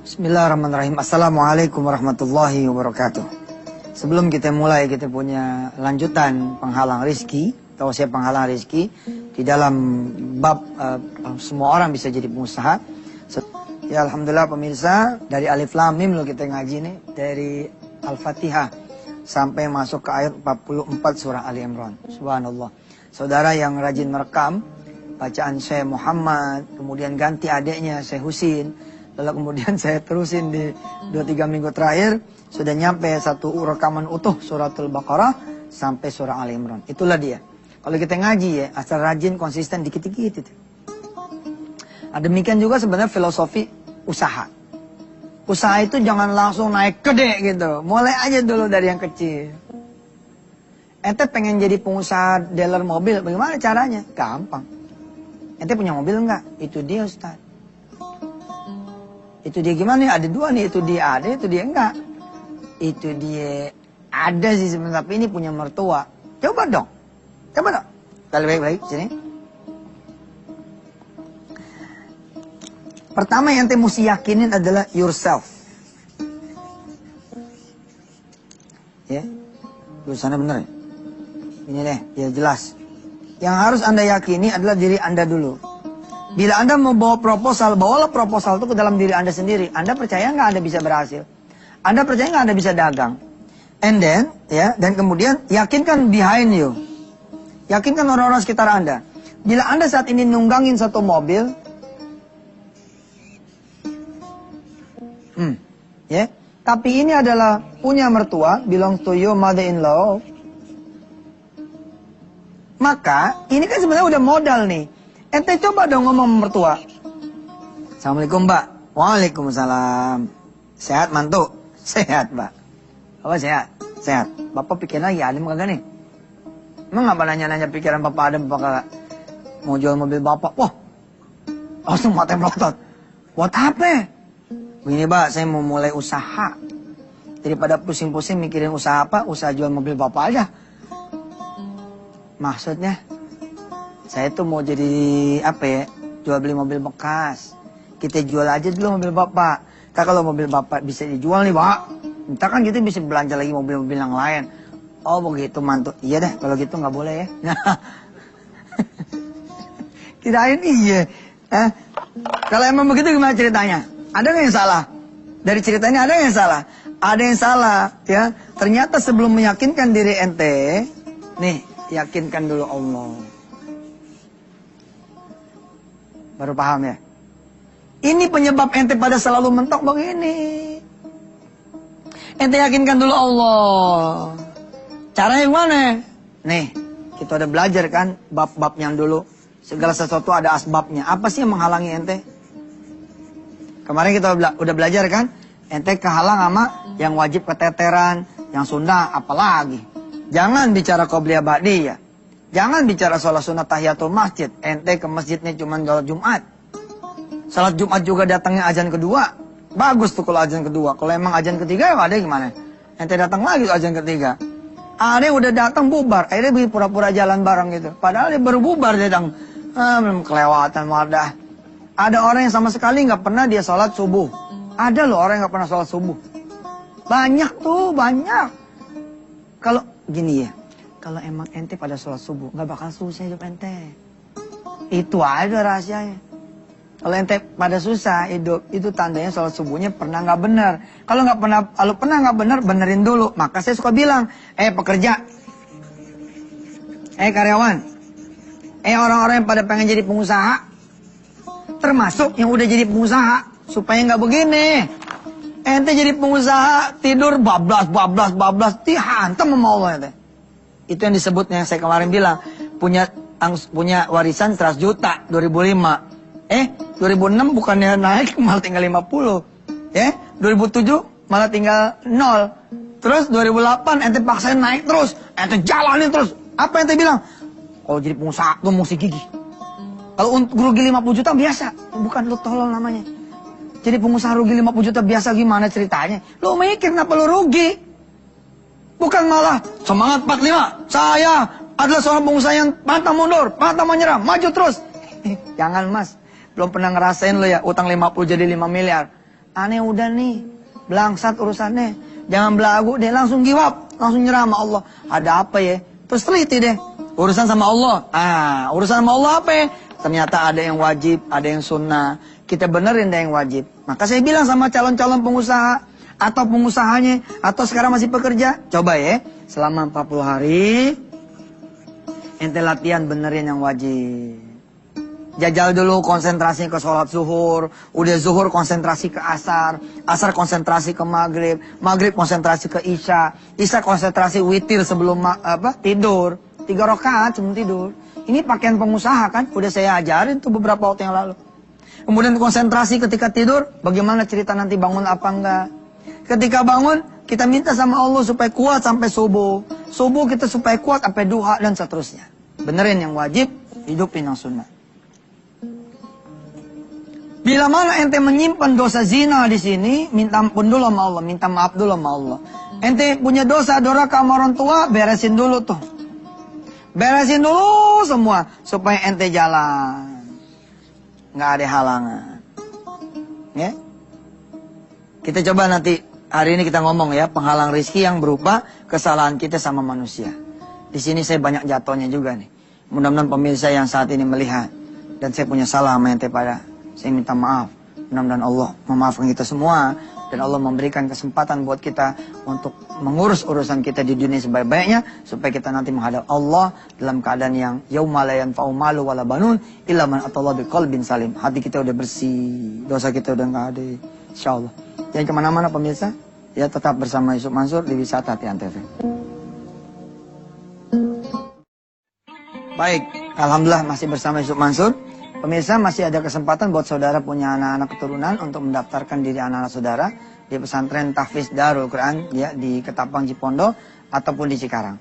Bismillahirrahmanirrahim. Assalamualaikum warahmatullahi wabarakatuh. Sebelum kita mulai, kita punya lanjutan penghalang rizki. Tahu saya penghalang rizki. Di dalam bab semua orang bisa jadi pengusaha. Ya Alhamdulillah pemirsa, dari Alif Lam Mim lo kita ngaji nih. Dari Al-Fatihah sampai masuk ke ayat 44 surah Ali Imran. Subhanallah. Saudara yang rajin merekam bacaan Syekh Muhammad, kemudian ganti adiknya Syekh Husin. Lalu kemudian saya terusin di 2-3 minggu terakhir. Sudah nyampe satu rekaman utuh suratul Baqarah sampai surah Ali Imran. Itulah dia. Kalau kita ngaji ya, asal rajin, konsisten, dikit-dikit itu. Demikian juga sebenarnya filosofi usaha. Usaha itu jangan langsung naik gede gitu. Mulai aja dulu dari yang kecil. Ente pengen jadi pengusaha dealer mobil, bagaimana caranya? Gampang. Ente punya mobil enggak? Itu dia Ustaz. Itu dia gimana nih? Ada 2 nih, itu dia ada, itu dia enggak. Itu dia ada sih sebenarnya, tapi ini punya mertua. Coba dong. Kali baik-baik, sini. Pertama yang ente mesti yakinin adalah yourself. Ya, tulisannya bener ya? Ini deh, ya jelas. Yang harus anda yakini adalah diri anda dulu. Bila anda mau bawa proposal, bawalah proposal itu ke dalam diri anda sendiri. Anda percaya nggak anda bisa berhasil? Anda percaya nggak anda bisa dagang? And then, ya, dan kemudian yakinkan behind you. Yakinkan orang-orang sekitar anda. Bila anda saat ini nunggangin satu mobil, Ya. Tapi ini adalah punya mertua, belongs to your mother-in-law. Maka, ini kan sebenarnya udah modal nih. Ente coba dong ngomong sama mertua. Assalamualaikum, Mbak. Waalaikumsalam. Sehat, mantu? Sehat, Mbak. Apa sehat? Sehat. Bapak pikirin lagi, adem kagak nih? Emang ngapa nanya-nanya pikiran Bapak adem, Bapak kagak? Mau jual mobil Bapak? Wah, langsung mata melotot. Buat apa? Begini, Mbak, saya mau mulai usaha. Daripada pusing-pusing mikirin usaha apa, usaha jual mobil Bapak aja. Maksudnya, saya tuh mau jadi apa ya? Jual beli mobil bekas. Kita jual aja dulu mobil Bapak. Kalau mobil Bapak bisa dijual nih, Pak, entah kan kita bisa belanja lagi mobil-mobil yang lain. Oh begitu, mantu. Iya deh, kalau gitu nggak boleh ya. Kirain iya. Kalau emang begitu gimana ceritanya? Ada nggak yang salah? Dari ceritanya ada yang salah? Ada yang salah, ya. Ternyata sebelum meyakinkan diri ente, nih, yakinkan dulu Allah. Baru paham ya? Ini penyebab ente pada selalu mentok begini. Ente yakinkan dulu Allah. Caranya gimana? Nih, kita udah belajar kan bab-babnya dulu. Segala sesuatu ada asbabnya. Apa sih yang menghalangi ente? Kemarin kita udah belajar kan? Ente kehalang sama yang wajib keteteran, yang sunnah apalagi. Jangan bicara qobliyah ba'diyah. Jangan bicara sholat sunnah tahiyatul masjid. Ente ke masjidnya cuma sholat Jumat. Salat Jumat juga datangnya azan kedua. Bagus tuh kalau azan kedua. Kalau emang azan ketiga ya ada gimana? Ente datang lagi azan ketiga. Ada yang udah datang bubar. Akhirnya pura-pura jalan bareng gitu. Padahal dia baru bubar dia datang. Belum kelewatan wadah. Ada orang yang sama sekali nggak pernah dia sholat subuh. Ada loh orang yang nggak pernah sholat subuh. Banyak tuh, banyak. Kalau gini ya. Kalau emang ente pada sholat subuh, nggak bakal susah hidup ente. Itu aja rahasianya. Kalau ente pada susah hidup, itu tandanya sholat subuhnya pernah nggak benar. Kalau pernah nggak benar, benerin dulu. Maka saya suka bilang, pekerja, karyawan, orang-orang yang pada pengen jadi pengusaha, termasuk yang udah jadi pengusaha, supaya nggak begini. Ente jadi pengusaha, tidur bablas, dihantam sama Allah ente. Itu yang disebutnya, saya kemarin bilang, punya warisan 100 juta 2005. 2006 bukannya naik malah tinggal 50. 2007 malah tinggal 0. Terus 2008 ente paksain naik terus. Ente jalanin terus. Apa ente bilang? Kalau jadi pengusaha tuh mesti gigih. Kalau rugi 50 juta biasa. Bukan lu tolol namanya. Jadi pengusaha rugi 50 juta biasa gimana ceritanya? Lu mikir kenapa lu rugi? Bukan malah semangat 45. Saya adalah seorang pengusaha yang pantang mundur, pantang menyerah, maju terus. Jangan mas. Belum pernah ngerasain lo ya, utang 50 jadi 5 miliar. Aneh udah nih, belangsat urusannya. Jangan belagu deh, langsung giwab. Langsung nyerah sama Allah. Ada apa ya? Terus teliti deh. Urusan sama Allah. Urusan sama Allah apa ya? Ternyata ada yang wajib, ada yang sunnah. Kita benerin deh yang wajib. Maka saya bilang sama calon-calon pengusaha. Atau pengusahanya, atau sekarang masih pekerja. Coba ya, selama 40 hari. Ente latihan benerin yang wajib. Jajal dulu konsentrasi ke sholat zuhur. Udah zuhur konsentrasi ke asar. Asar konsentrasi ke maghrib. Maghrib konsentrasi ke isya. Isya konsentrasi witir sebelum tidur. 3 rakaat sebelum tidur. Ini pakaian pengusaha kan. Udah saya ajarin tuh beberapa waktu yang lalu. Kemudian konsentrasi ketika tidur. Bagaimana cerita nanti bangun apa enggak. Ketika bangun kita minta sama Allah supaya kuat sampai subuh. Subuh kita supaya kuat sampai duha dan seterusnya. Benerin yang wajib. Hidupin yang sunnah. Bila mana ente menyimpan dosa zina di sini, minta ampun dulu sama Allah, minta maaf dulu sama Allah. Ente punya dosa doraka sama orang tua, beresin dulu tuh. Beresin dulu semua supaya ente jalan. Nggak ada halangan. Ya. Kita coba nanti hari ini kita ngomong ya, penghalang rizki yang berupa kesalahan kita sama manusia. Di sini saya banyak jatuhnya juga nih. Mudah-mudahan pemirsa yang saat ini melihat dan saya punya salah sama ente pada. Saya minta maaf. Mudah-mudahan Allah memaafkan kita semua. Dan Allah memberikan kesempatan buat kita untuk mengurus urusan kita di dunia sebaik-baiknya. Supaya kita nanti menghadap Allah dalam keadaan yang yauma la yanfa'u malu wala banun illa man atallaha biqalbin salim. Hati kita udah bersih. Dosa kita udah nggak ada. Insya Allah. Jangan kemana-mana pemirsa. Ya tetap bersama Yusuf Mansur di Wisata Hati Antv. Baik, alhamdulillah masih bersama Yusuf Mansur. Pemirsa, masih ada kesempatan buat saudara punya anak-anak keturunan untuk mendaftarkan diri anak-anak saudara di pesantren Tahfiz Darul Quran ya di Ketapang Cipondo ataupun di Cikarang.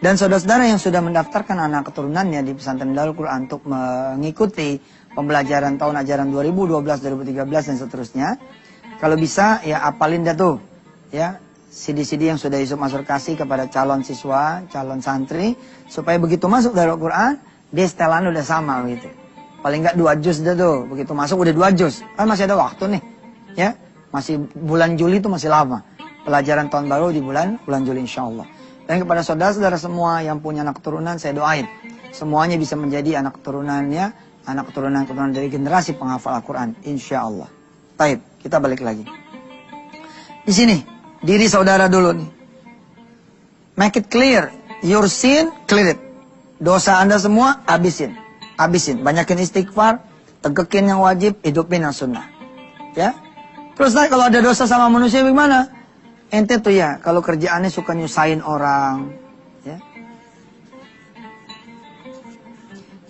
Dan saudara-saudara yang sudah mendaftarkan anak keturunannya di pesantren Darul Quran untuk mengikuti pembelajaran tahun ajaran 2012, 2013 dan seterusnya, kalau bisa ya apalin dah tuh ya CD-CD yang sudah Yusuf Mansur kasih kepada calon siswa, calon santri, supaya begitu masuk Darul Quran, dia setelan udah sama gitu. Paling nggak 2 juz dah tuh, begitu masuk udah 2 juz. Kan masih ada waktu nih, ya. Masih bulan Juli itu masih lama. Pelajaran tahun baru di bulan Juli insya Allah. Dan kepada saudara-saudara semua yang punya anak keturunan, saya doain. Semuanya bisa menjadi anak keturunannya, anak keturunan dari generasi penghafal Al-Quran, insya Allah. Baik, kita balik lagi. Di sini, diri saudara dulu nih. Make it clear. Your sin, clear it. Dosa anda semua, habisin. Habisin. Banyakin istighfar, tegekin yang wajib, hidupin yang sunnah. Ya. Terus kalau ada dosa sama manusia bagaimana? Ente tuh ya, kalau kerjaannya suka nyusahin orang. Ya.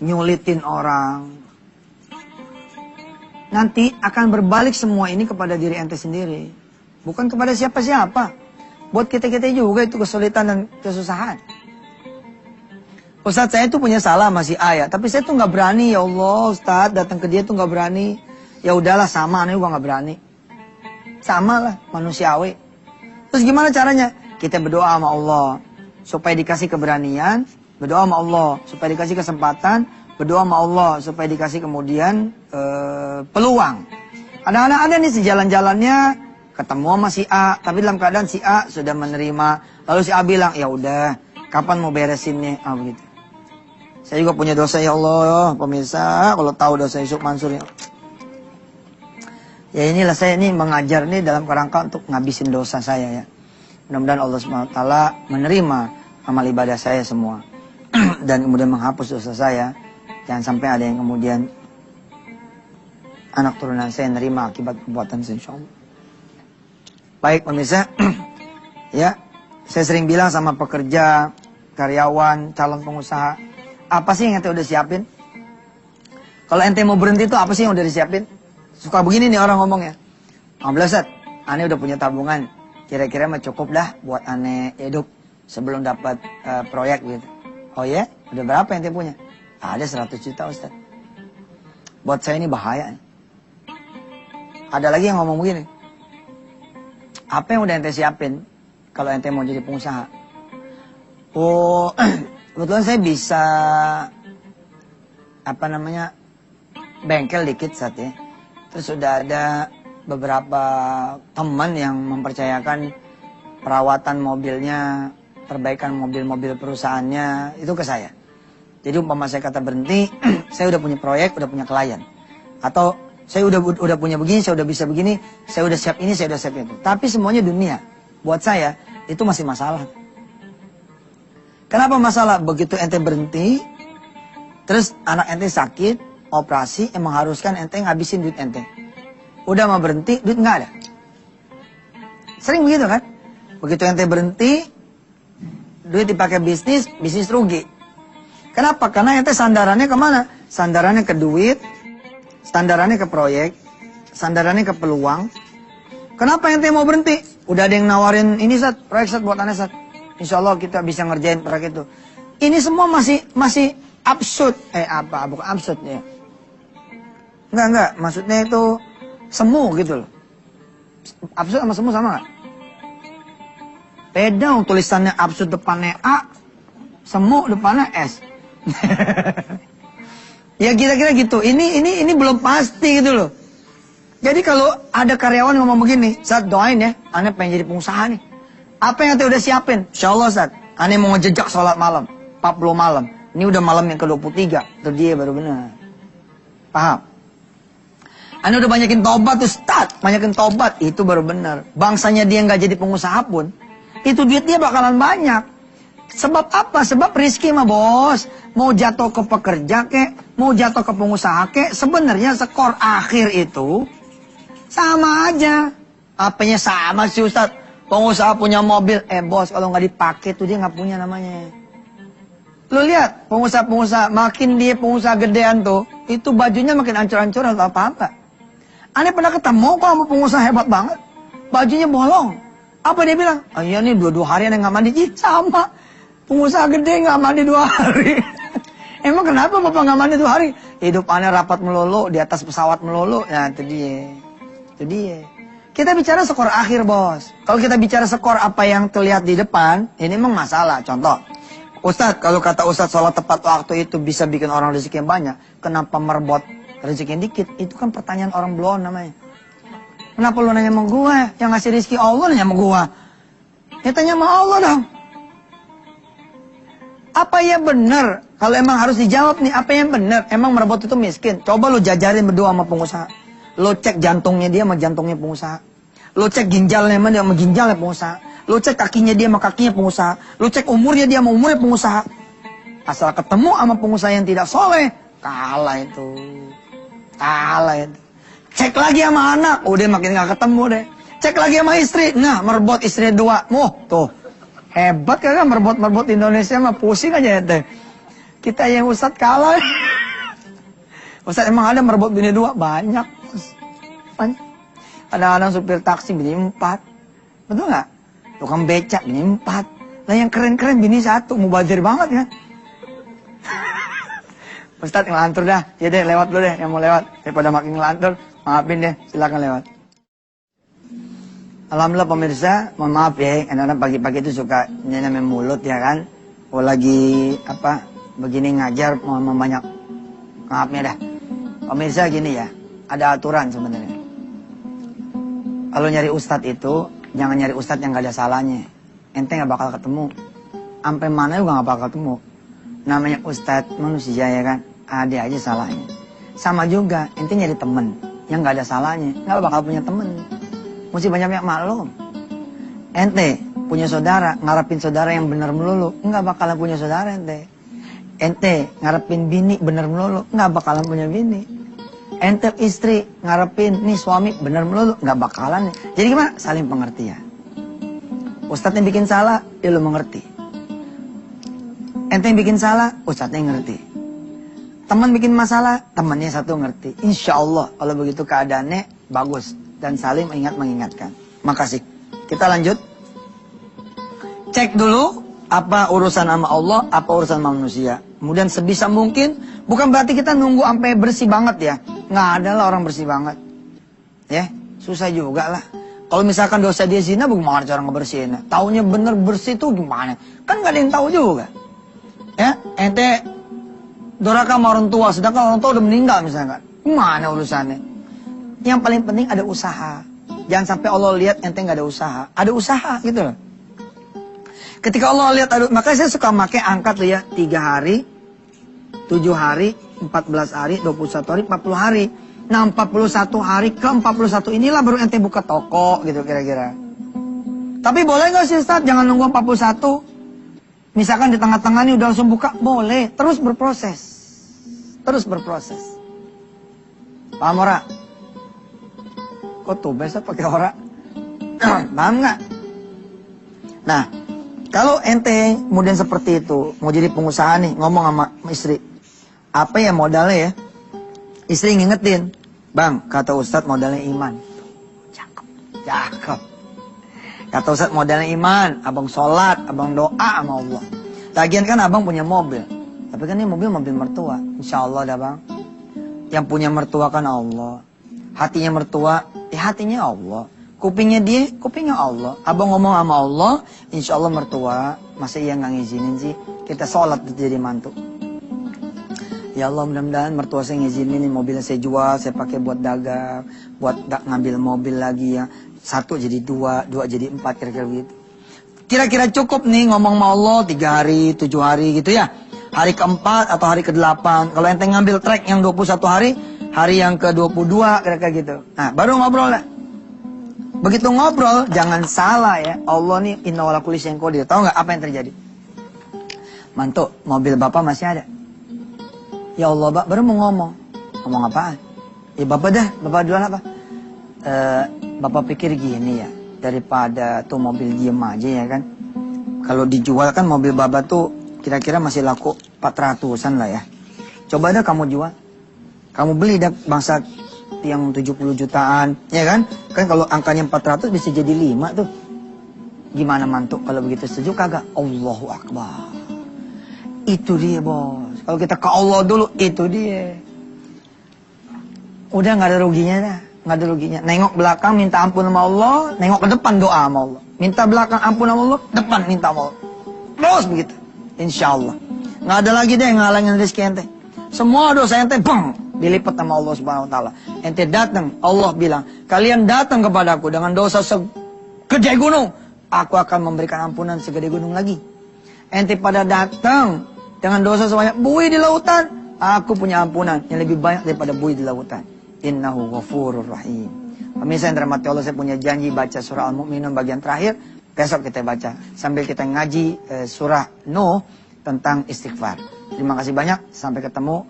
Nyulitin orang. Nanti akan berbalik semua ini kepada diri ente sendiri. Bukan kepada siapa-siapa. Buat kita-kita juga itu kesulitan dan kesusahan. Ustadz, saya tuh punya salah masih ayah. Tapi saya tuh nggak berani, ya Allah Ustadz. Datang ke dia tuh nggak berani. Ya udahlah sama, aneh juga nggak berani. Sama lah, manusiawi. Terus gimana caranya? Kita berdoa sama Allah. Supaya dikasih keberanian. Berdoa sama Allah. Supaya dikasih kesempatan. Berdoa sama Allah. Supaya dikasih kemudian peluang. Kadang-kadang ada nih sejalan-jalannya. Ketemu sama si A, tapi dalam keadaan si A sudah menerima. Lalu si A bilang, ya udah, kapan mau beresinnya? Ah begitu. Saya juga punya dosa ya Allah, pemirsa. Kalau tahu dosa Yusuf Mansur ya inilah saya ini mengajar nih dalam kerangka untuk ngabisin dosa saya ya. Mudah-mudahan Allah SWT menerima amal ibadah saya semua dan kemudian menghapus dosa saya. Jangan sampai ada yang kemudian anak turunan saya nerima akibat perbuatan saya, insyaallah. Baik pemirsa, ya, saya sering bilang sama pekerja, karyawan, calon pengusaha, apa sih yang ente udah siapin? Kalau ente mau berhenti itu apa sih yang udah disiapin? Suka begini nih orang ngomongnya. Alhamdulillah Ustaz, ane udah punya tabungan, kira-kira mah cukup dah buat ane hidup sebelum dapat proyek gitu. Oh ya, udah berapa ente punya? Ada 100 juta Ustaz. Buat saya ini bahaya. Ada lagi yang ngomong begini. Apa yang udah ente siapin kalau ente mau jadi pengusaha? Oh, kebetulan saya bisa bengkel dikit saat ya. Terus sudah ada beberapa teman yang mempercayakan perawatan mobilnya, perbaikan mobil-mobil perusahaannya itu ke saya. Jadi umpama saya kata berhenti, saya udah punya proyek, udah punya klien. Atau saya udah punya begini, saya udah bisa begini, saya udah siap ini, saya udah siap itu. Tapi semuanya dunia. Buat saya, itu masih masalah. Kenapa masalah? Begitu ente berhenti, terus anak ente sakit, operasi, yang mengharuskan ente ngabisin duit ente. Udah mau berhenti, duit nggak ada. Sering begitu kan? Begitu ente berhenti, duit dipakai bisnis rugi. Kenapa? Karena ente sandarannya kemana? Sandarannya ke duit, sandarannya ke proyek, sandarannya ke peluang. Kenapa ente mau berhenti? Udah ada yang nawarin ini Sat, proyek Sat buat aneh Sat. Insya Allah kita bisa ngerjain proyek itu. Ini semua masih absurd. Bukan absurd ya. Enggak. Maksudnya itu semu gitu loh. Absurd sama semu sama nggak? Beda, tulisannya absurd depannya A, semu depannya S. Ya kira-kira gitu. Ini belum pasti gitu loh. Jadi kalau ada karyawan ngomong begini, Ustaz doain ya, aneh pengen jadi pengusaha nih. Apa yang ente udah siapin? Insyaallah Ustaz, aneh mau ngejejak sholat malam, 40 malam. Ini udah malam yang ke-23, itu dia baru benar. Paham? Aneh udah banyakin tobat Ustaz, banyakin tobat, itu baru benar. Bangsanya dia nggak jadi pengusaha pun, itu duit dia bakalan banyak. Sebab apa? Sebab rizki mah bos. Mau jatuh ke pekerja kek, mau jatuh ke pengusaha kek, sebenarnya skor akhir itu Sama aja. Apanya sama sih Ustaz? Pengusaha punya mobil. Bos, kalau nggak dipakai tuh dia nggak punya namanya. Lu lihat, pengusaha-pengusaha, makin dia pengusaha gedean tuh, itu bajunya makin ancur-ancur atau apa-apa. Aneh pernah ketemu kok sama pengusaha hebat banget. Bajunya bolong. Apa dia bilang? Oh iya nih, 2 hari aneh nggak mandi. Ih, sama. Pengusaha gede nggak mandi 2 hari. Emang kenapa Bapak nggak mandi 2 hari? Hidup aneh rapat melulu, di atas pesawat melulu. Nah, itu dia. Itu dia. Kita bicara skor akhir, bos. Kalau kita bicara skor apa yang terlihat di depan, ini memang masalah. Contoh, Ustadz, kalau kata Ustadz sholat tepat waktu itu bisa bikin orang rezeki yang banyak, kenapa merebut rezeki yang dikit? Itu kan pertanyaan orang belum namanya. Kenapa lu nanya sama gue? Yang ngasih rezeki Allah nanya sama gue. Ya tanya sama Allah dong. Apa ya benar? Kalau emang harus dijawab nih, apa yang benar? Emang merebut itu miskin? Coba lu jajarin berdua sama pengusaha. Lu cek jantungnya dia sama jantungnya pengusaha. Lu cek ginjalnya sama dia sama ginjalnya pengusaha. Lu cek kakinya dia sama kakinya pengusaha. Lu cek umurnya dia sama umurnya pengusaha. Asal ketemu sama pengusaha yang tidak soleh, kalah itu. Kalah itu. Cek lagi sama anak, udah makin gak ketemu deh. Cek lagi sama istri, nah merebut istri 2. Tuh. Hebat kan merebut Indonesia mah pusing aja ya. Kita yang Ustadz kalah. Ustadz emang ada merebut bini 2? Banyak. Banyak. Kadang-kadang supir taksi bini 4. Betul nggak? Tukang becak bini 4. Lah yang keren-keren bini 1. Mubazir banget kan? Ustadz ngelantur dah. Ya deh lewat dulu deh yang mau lewat. Daripada makin ngelantur. Maafin deh. Silakan lewat. Alhamdulillah pemirsa. Mohon maaf ya. Kadang-kadang pagi-pagi itu suka nyanyi mulut ya kan. Oh lagi apa. Begini ngajar mau banyak. Maafnya dah. Pemirsa gini ya. Ada aturan sebenarnya. Kalau nyari ustadz itu, jangan nyari ustadz yang gak ada salahnya. Ente gak bakal ketemu. Sampai mana juga gak bakal ketemu. Namanya ustadz manusia ya kan. Ada aja salahnya. Sama juga, ente nyari temen yang gak ada salahnya. Gak bakal punya temen. Mesti banyak-banyak maklum. Ente punya saudara, ngarepin saudara yang benar melulu. Gak bakalan punya saudara ente. Ente ngarepin bini benar melulu. Gak bakalan punya bini. Ente istri ngarepin nih suami bener melulu nggak bakalan. Jadi gimana? Saling pengertian. Ustadz yang bikin salah, dia lo mengerti. Ente yang bikin salah, ustadznya yang ngerti. Teman bikin masalah, temannya satu ngerti. Insya Allah kalau begitu keadaannya bagus dan saling mengingatkan. Makasih. Kita lanjut. Cek dulu apa urusan sama Allah, apa urusan sama manusia. Kemudian sebisa mungkin, bukan berarti kita nunggu sampai bersih banget ya. Nggak ada lah orang bersih banget. Ya, susah juga lah. Kalau misalkan dosa dia zina, bagaimana cara ngebersihinnya? Taunya bener bersih tuh gimana? Kan nggak ada yang tahu juga. Ya, ente doraka sama orang tua, sedangkan orang tua udah meninggal misalkan. Gimana urusannya? Yang paling penting ada usaha. Jangan sampai Allah lihat ente nggak ada usaha. Ada usaha gitu loh. Ketika Allah lihat, makanya saya suka pakai angka tuh ya, 3 hari, 7 hari, 14 hari, 21 hari, 40 hari. Nah 41 hari ke 41 inilah baru ente buka toko gitu kira-kira. Tapi boleh gak sih Ustaz, jangan nunggu 41. Misalkan di tengah-tengah ini udah langsung buka, boleh. Terus berproses. Terus berproses. Paham ora? Kok tuh biasa pakai ora? Paham gak? Nah, kalau ente kemudian seperti itu, mau jadi pengusaha nih, ngomong sama istri. Apa ya modalnya ya? Istri ngingetin. Bang, kata Ustadz modalnya iman. Cakep. Cakep. Kata Ustadz modalnya iman. Abang sholat, abang doa sama Allah. Lagian kan abang punya mobil. Tapi kan ini mobil mertua. Insya Allah dah bang. Yang punya mertua kan Allah. Hatinya mertua, hatinya Allah. Kupingnya dia, kupingnya Allah. Abang ngomong sama Allah, insya Allah mertua. Masa iya nggak ngizinin sih? Kita sholat jadi mantu. Ya Allah mudah-mudahan mertua saya ngizinin nih mobilnya saya jual, saya pakai buat dagang, buat ngambil mobil lagi ya. 1 jadi 2, 2 jadi 4 kira-kira begitu. Kira-kira cukup nih ngomong sama Allah 3 hari, 7 hari gitu ya. Hari ke-4 atau hari ke-8. Kalau ente ngambil track yang 21 hari yang ke-22 kira-kira gitu. Nah baru ngobrol lah. Begitu ngobrol jangan salah ya. Allah nih inna wala kulli syai'in qadir. Tahu nggak apa yang terjadi? Mantu, mobil bapak masih ada. Ya Allah, Pak, baru mau ngomong. Ngomong apaan? Ya Bapak dah, Bapak duluan apa? Bapak pikir gini ya, daripada tuh mobil diem aja ya kan. Kalau dijual kan mobil Bapak tuh kira-kira masih laku 400-an lah ya. Coba dah kamu jual. Kamu beli dah bangsa yang 70 jutaan, ya kan? Kan kalau angkanya 400 bisa jadi 5 tuh. Gimana mantuk kalau begitu, setuju kagak? Allahu Akbar. Itu dia bos. Kalau kita ke Allah dulu, itu dia. Udah nggak ada ruginya dah. Nggak ada ruginya. Nengok belakang minta ampun sama Allah, nengok ke depan doa sama Allah. Minta belakang ampun sama Allah, depan minta sama Allah. Terus begitu. Insya Allah. Nggak ada lagi deh yang ngalangin rezeki ente. Semua dosa ente, bang, dilipat sama Allah Subhanahu Wa Taala. Ente datang, Allah bilang, kalian datang kepadaku dengan dosa segede gunung, aku akan memberikan ampunan segede gunung lagi. Ente pada datang dengan dosa sebanyak buih di lautan, aku punya ampunan yang lebih banyak daripada buih di lautan. Innahu ghafurur rahim. Pemirsa yang dirahmati Allah, saya punya janji baca surah Al-Mu'minun bagian terakhir. Besok kita baca sambil kita ngaji surah Nuh tentang istighfar. Terima kasih banyak, sampai ketemu.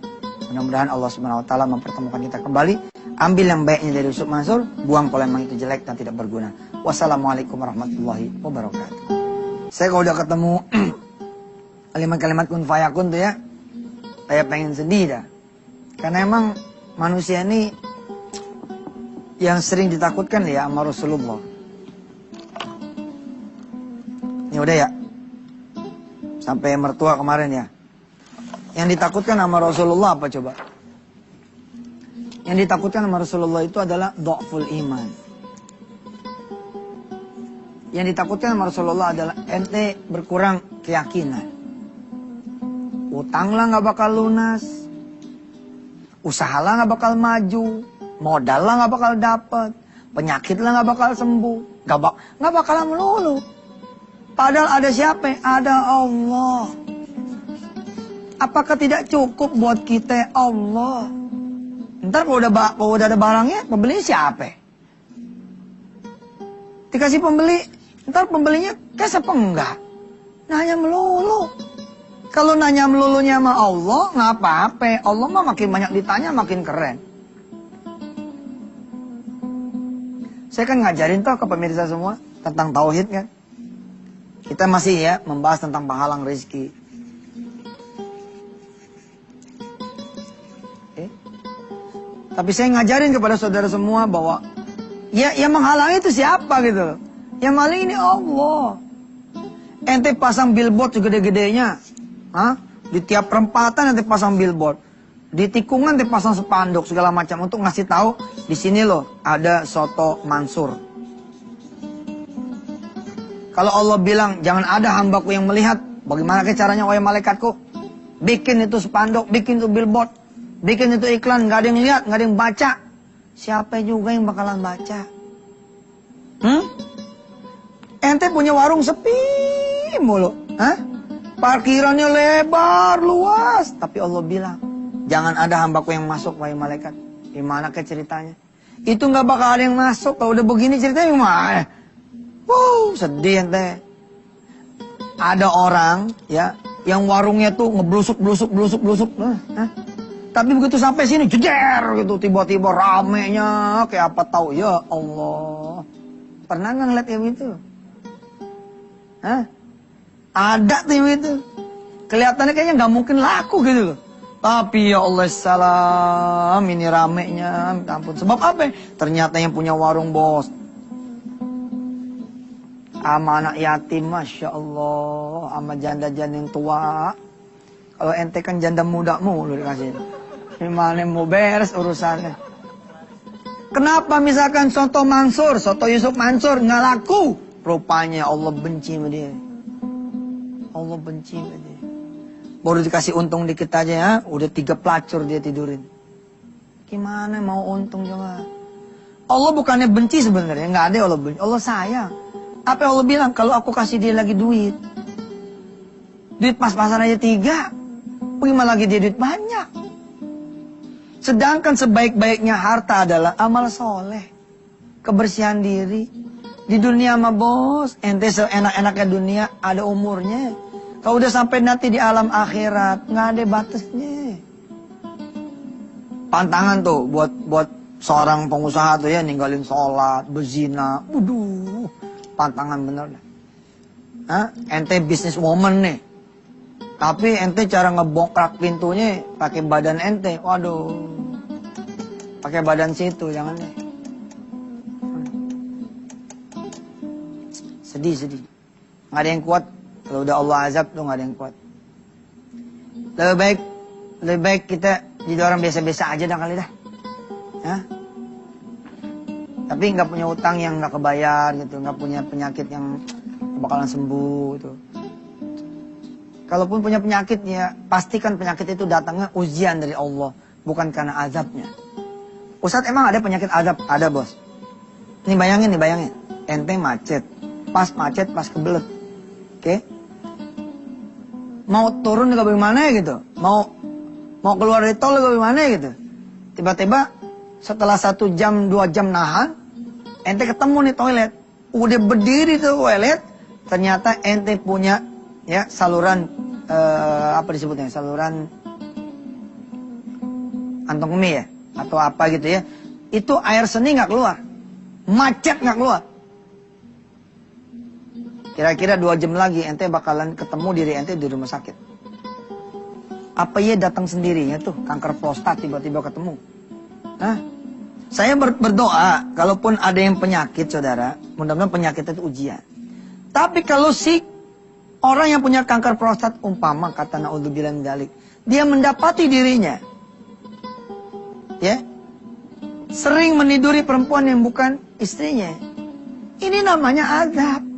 Mudah-mudahan Allah Subhanahu Wa Taala mempertemukan kita kembali. Ambil yang baiknya dari Yusuf Mansur, buang kalau memang itu jelek dan tidak berguna. Wassalamualaikum warahmatullahi wabarakatuh. Saya kalau udah ketemu kalimat-kalimat kun fayakun tuh ya, saya pengen sedih dah. Karena emang manusia ini yang sering ditakutkan ya sama Rasulullah. Ini udah ya, sampai mertua kemarin ya. Yang ditakutkan sama Rasulullah apa coba? Yang ditakutkan sama Rasulullah itu adalah dha'ful iman. Yang ditakutkan sama Rasulullah adalah ente berkurang keyakinan. Utang lah nggak bakal lunas, usaha lah nggak bakal maju, modal lah nggak bakal dapet, penyakit lah nggak bakal sembuh, nggak bakal melulu. Padahal ada siapa? Ada Allah. Apakah tidak cukup buat kita Allah? Ntar kalau udah ada barangnya, pembeli siapa? Dikasih pembeli, ntar pembelinya cash apa enggak? Nanya melulu. Kalau nanya melulunya sama Allah, nggak apa-apa. Allah mah makin banyak ditanya, makin keren. Saya kan ngajarin toh ke pemirsa semua tentang tauhid kan. Kita masih ya membahas tentang penghalang rezeki. Tapi saya ngajarin kepada saudara semua bahwa ya yang menghalangi itu siapa gitu. Yang maling ini Allah. Ente pasang billboard segede-gedenya. Di tiap perempatan ente pasang billboard. Di tikungan ente pasang spanduk segala macam untuk ngasih tahu di sini loh ada soto Mansur. Kalau Allah bilang jangan ada hambaku yang melihat, bagaimana caranya wahai malaikatku? Bikin itu spanduk, bikin itu billboard, bikin itu iklan, nggak ada yang lihat, nggak ada yang baca. Siapa juga yang bakalan baca? Ente punya warung sepi mulu, parkirannya lebar, luas, tapi Allah bilang jangan ada hambaku yang masuk wahai malaikat. Gimana ke ceritanya? Itu nggak bakal ada yang masuk. Kalau udah begini ceritanya gimana? Wow, sedih ente. Ada orang ya yang warungnya tuh ngeblusuk. Tapi begitu sampai sini jejer gitu, tiba-tiba ramenya kayak apa tahu ya Allah. Pernah nggak ngeliat yang itu? Ada tuh yang itu. Kelihatannya kayaknya nggak mungkin laku gitu loh. Tapi ya Allah salam, ini ramenya, minta ampun. Sebab apa? Ternyata yang punya warung bos sama anak yatim, Masya Allah, sama janda-janda yang tua. Kalau ente kan janda muda mulu dikasih. Gimana mau beres urusannya? Kenapa misalkan soto Mansur, soto Yusuf Mansur nggak laku? Rupanya Allah benci sama dia. Allah benci sama dia. Baru dikasih untung dikit aja ya, udah 3 pelacur dia tidurin. Gimana mau untung coba? Allah bukannya benci sebenarnya, nggak ada Allah benci. Allah sayang. Apa yang Allah bilang? Kalau aku kasih dia lagi duit pas-pasan aja 3, bagaimana lagi dia duit banyak? Sedangkan sebaik-baiknya harta adalah amal soleh, kebersihan diri. Di dunia mah bos, ente seenak-enaknya dunia ada umurnya. Kalau udah sampai nanti di alam akhirat, nggak ada batasnya. Pantangan tuh buat Seorang pengusaha tuh ya ninggalin sholat, berzina, waduh, pantangan bener dah. Hah? Ente business woman nih, tapi ente cara ngebongkrak pintunya pakai badan ente, waduh, pakai badan situ, jangan deh. Sedih. Nggak ada yang kuat. Kalau udah Allah azab tuh nggak ada yang kuat. Lebih baik kita jadi orang biasa-biasa aja dah kali dah. Hah? Tapi nggak punya utang yang nggak kebayar gitu, nggak punya penyakit yang bakalan sembuh gitu. Kalaupun punya penyakit ya, pastikan penyakit itu datangnya ujian dari Allah, bukan karena azabnya. Ustadz emang ada penyakit azab? Ada bos. Nih bayangin. Ente macet. Pas kebelet. Oke? Mau turun juga bagaimana gitu. Mau keluar dari tol juga bagaimana gitu. Tiba-tiba setelah 1 jam, 2 jam nahan, ente ketemu nih toilet. Udah berdiri tuh toilet, ternyata ente punya ya saluran apa disebutnya? Saluran antong kemih ya? Atau apa gitu ya. Itu air seni nggak keluar. Macet nggak keluar. Kira-kira 2 jam lagi ente bakalan ketemu diri ente di rumah sakit. Apa ya datang sendirinya tuh kanker prostat tiba-tiba ketemu. Nah, saya berdoa kalaupun ada yang penyakit saudara, mudah-mudahan penyakit itu ujian. Tapi kalau si orang yang punya kanker prostat umpama kata naudzubillah min dzalik, dia mendapati dirinya ya sering meniduri perempuan yang bukan istrinya. Ini namanya azab.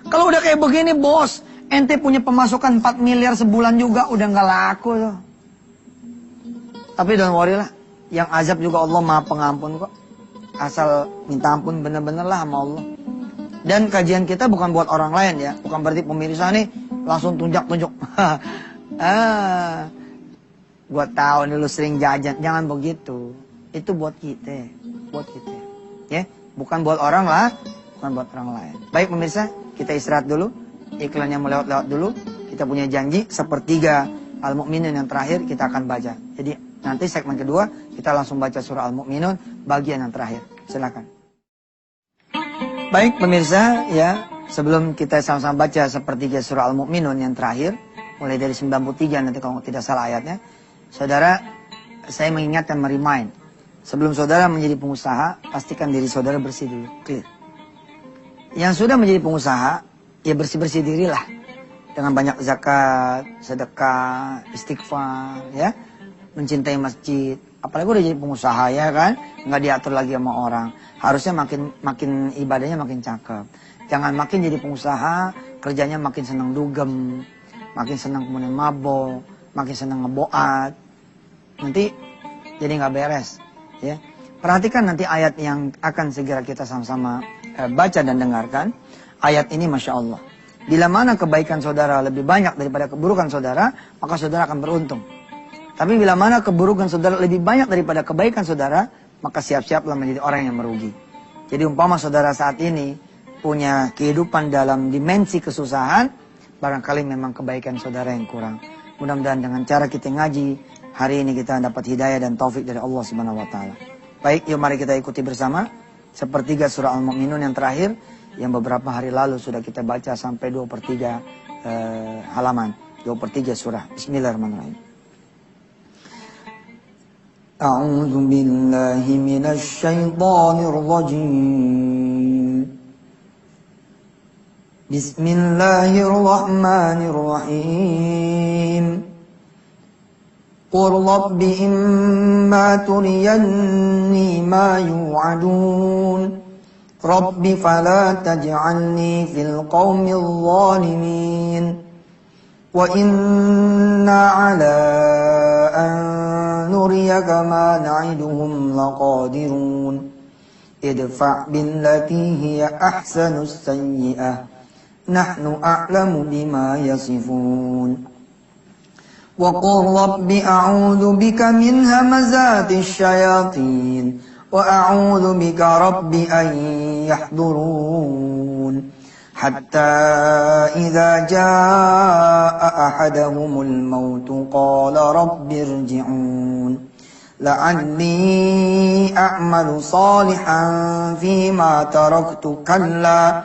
Kalau udah kayak begini bos, ente punya pemasukan 4 miliar sebulan juga udah nggak laku tuh. Tapi don't worry lah, yang azab juga Allah Maha Pengampun kok. Asal minta ampun bener-bener lah sama Allah. Dan kajian kita bukan buat orang lain ya, bukan berarti pemirsa nih langsung tunjuk-tunjuk. Gua tahu nih lu sering jajan, jangan begitu. Itu buat kita, ya, bukan buat orang lah, bukan buat orang lain. Baik pemirsa, kita istirahat dulu, iklannya mau lewat dulu. Kita punya janji sepertiga Al-Mu'minun yang terakhir kita akan baca. Jadi nanti segmen kedua kita langsung baca surah Al-Mu'minun bagian yang terakhir. Silakan. Baik pemirsa, ya, sebelum kita sama-sama baca sepertiga surah Al-Mu'minun yang terakhir, mulai dari 93 nanti kalau tidak salah ayatnya, saudara, saya mengingatkan, merimain. Sebelum saudara menjadi pengusaha, pastikan diri saudara bersih dulu, clear. Yang sudah menjadi pengusaha, ya bersih-bersih dirilah. Dengan banyak zakat, sedekah, istighfar, ya. Mencintai masjid. Apalagi udah jadi pengusaha ya kan, nggak diatur lagi sama orang. Harusnya makin ibadahnya makin cakep. Jangan makin jadi pengusaha, kerjanya makin senang dugem, makin senang kemudian mabok, makin senang ngeboat. Nanti jadi nggak beres. Ya, perhatikan nanti ayat yang akan segera kita sama-sama baca dan dengarkan. Ayat ini Masya Allah. Bila mana kebaikan saudara lebih banyak daripada keburukan saudara, maka saudara akan beruntung. Tapi bila mana keburukan saudara lebih banyak daripada kebaikan saudara, maka siap-siaplah menjadi orang yang merugi. Jadi umpama saudara saat ini punya kehidupan dalam dimensi kesusahan, barangkali memang kebaikan saudara yang kurang. Mudah-mudahan dengan cara kita ngaji, hari ini kita dapat hidayah dan taufik dari Allah Subhanahu wa taala. Baik, yuk mari kita ikuti bersama sepertiga surah Al-Mu'minun yang terakhir, yang beberapa hari lalu sudah kita baca sampai 2/3 halaman, 2/3 surah. Bismillahirrahmanirrahim. A'udzu billahi minasy syaithanir rajim. Bismillahirrahmanirrahim. Qul rabbi imma turiyanni ma yu'adun. Rabbi fala taj'alni fil qaumil zalimin. Wa inna ala an nuriyaka ma na'iduhum laqadirun. Idfa' billati hiya ahsanus sayyi'ah. Nahnu a'lamu bima yasifun. Wa qul rabbi a'udzu bika min hamazatis syayatin wa a'udzu bika rabbi an yahdurun. Hatta idza jaa'a ahadahumul maut qala rabbi irji'un لعلي أعمل صالحا فيما تركت كلا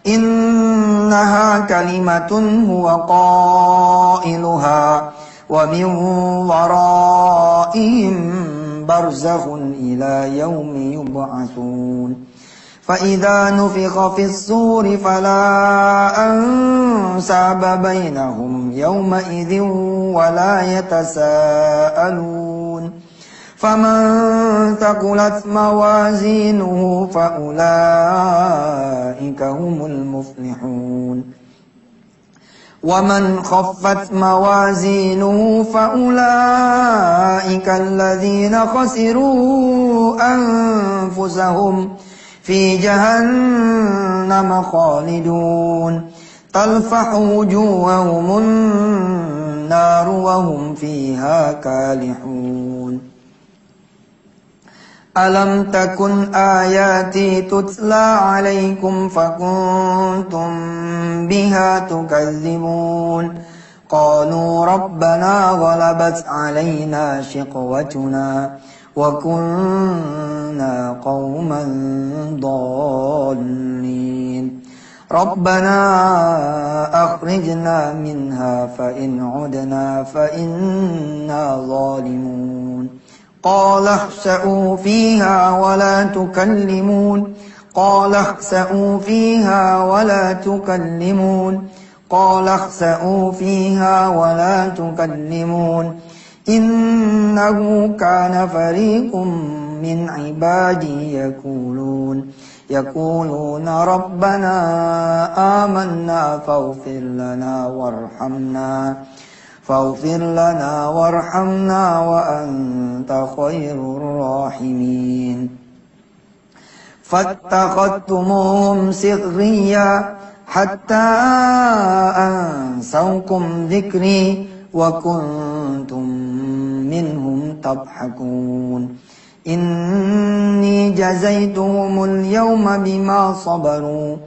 إنها كلمة هو قائلها ومن ورائهم برزخ إلى يوم يبعثون فإذا نفخ في الصور فلا أنساب بينهم يومئذ ولا يتساءلون فمن ثقلت موازينه فأولئك هم المفلحون ومن خفت موازينه فأولئك الذين خسروا أنفسهم في جهنم خالدون تلفح وجوههم النار وهم فيها كالحون ألم تكن آياتي تتلى عليكم فكنتم بها تكذبون قالوا ربنا غلبت علينا شقوتنا وكنا قوما ضالين ربنا أخرجنا منها فإن عدنا فإنا ظالمون قال اخسئوا فيها ولا تكلمون قال اخسئوا فيها ولا تكلمون قال اخسئوا فيها ولا تكلمون إنه كان فريق من عبادي يقولون ربنا آمنا فاغفر لنا وارحمنا وأنت خير الراحمين فاتخذتموهم سخريا حتى أنسوكم ذكري وكنتم منهم تضحكون إني جزيتهم اليوم بما صبروا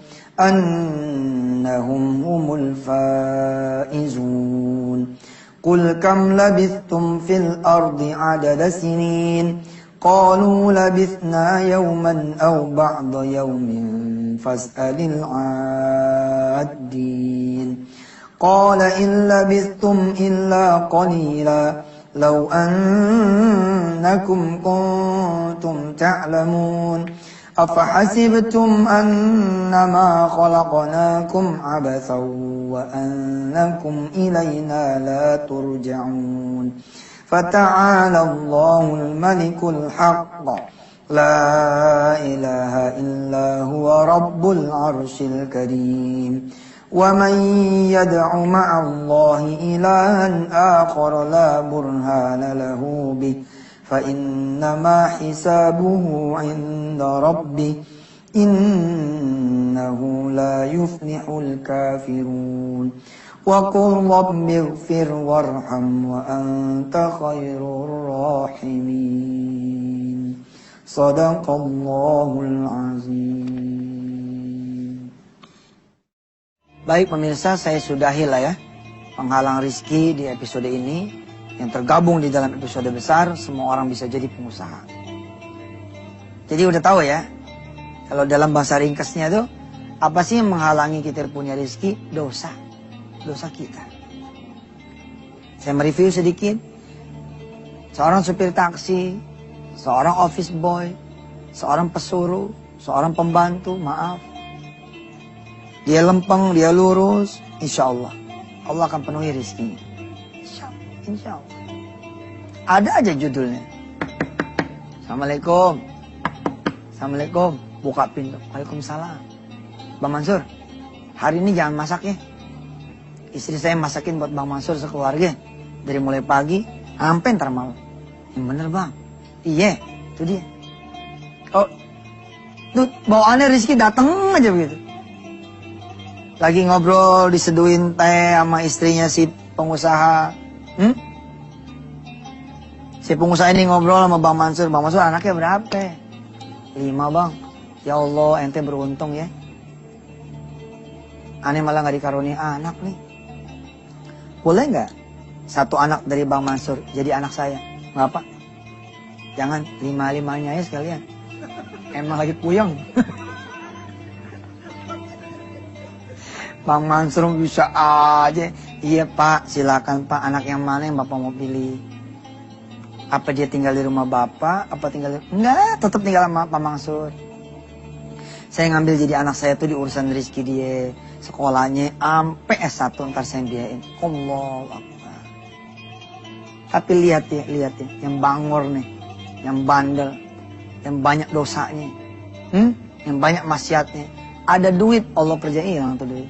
أنهم هم الفائزون قل كم لبثتم في الأرض عدد سنين قالوا لبثنا يوما أو بعض يوم فاسأل العادين قال إن لبثتم إلا قليلا لو أنكم كنتم تعلمون أفحسبتم أنما خلقناكم عبثا وأنكم إلينا لا ترجعون فتعالى الله الملك الحق لا إله إلا هو رب العرش الكريم ومن يدع مع الله إلها آخر لا برهان له به فإنما حسابه عند ربه إنه لا يفلح الكافرون وقل رب اغفر وارحم وأنت خير الراحمين صدق الله العظيم. Baik pemirsa, saya sudahi lah ya penghalang rizki di episode ini yang tergabung di dalam episode besar semua orang bisa jadi pengusaha. Jadi udah tahu ya, kalau dalam bahasa ringkasnya tuh apa sih yang menghalangi kita punya rizki? Dosa kita. Saya mereview sedikit. Seorang supir taksi, seorang office boy, seorang pesuruh, seorang pembantu, maaf. Dia lempeng, dia lurus, insya Allah akan penuhi rizkinya. Insya Allah. Ada aja judulnya. Assalamualaikum. Buka pintu. Waalaikumsalam. Bang Mansur, hari ini jangan masak ya. Istri saya masakin buat Bang Mansur sekeluarga. Dari mulai pagi sampai ntar malam. Yang bener bang. Iya, itu dia. Oh, tuh bawaannya Rizky dateng aja begitu. Lagi ngobrol diseduhin teh sama istrinya si pengusaha. Si pengusaha ini ngobrol sama Bang Mansur. Bang Mansur anaknya berapa? 5 bang. Ya Allah ente beruntung ya. Aneh malah gak dikaruniai anak nih. Boleh gak satu anak dari Bang Mansur jadi anak saya? Bapak? Jangan 5-5-nya ya sekalian. Emang lagi puyeng. Bang Mansur bisa aja. Iya Pak, silakan Pak. Anak yang mana yang Bapak mau pilih? Apa dia tinggal di rumah Bapak? Apa tinggal di... Enggak, tetap tinggal sama Pak Mansur. Saya ngambil jadi anak saya tuh di urusan rezeki dia. Sekolahnya sampai S1 ntar saya biayain. Allahu Akbar. Tapi lihat ya, yang bangor nih, yang bandel, yang banyak dosanya, yang banyak maksiatnya. Ada duit, Allah kerjain hilang tuh duit.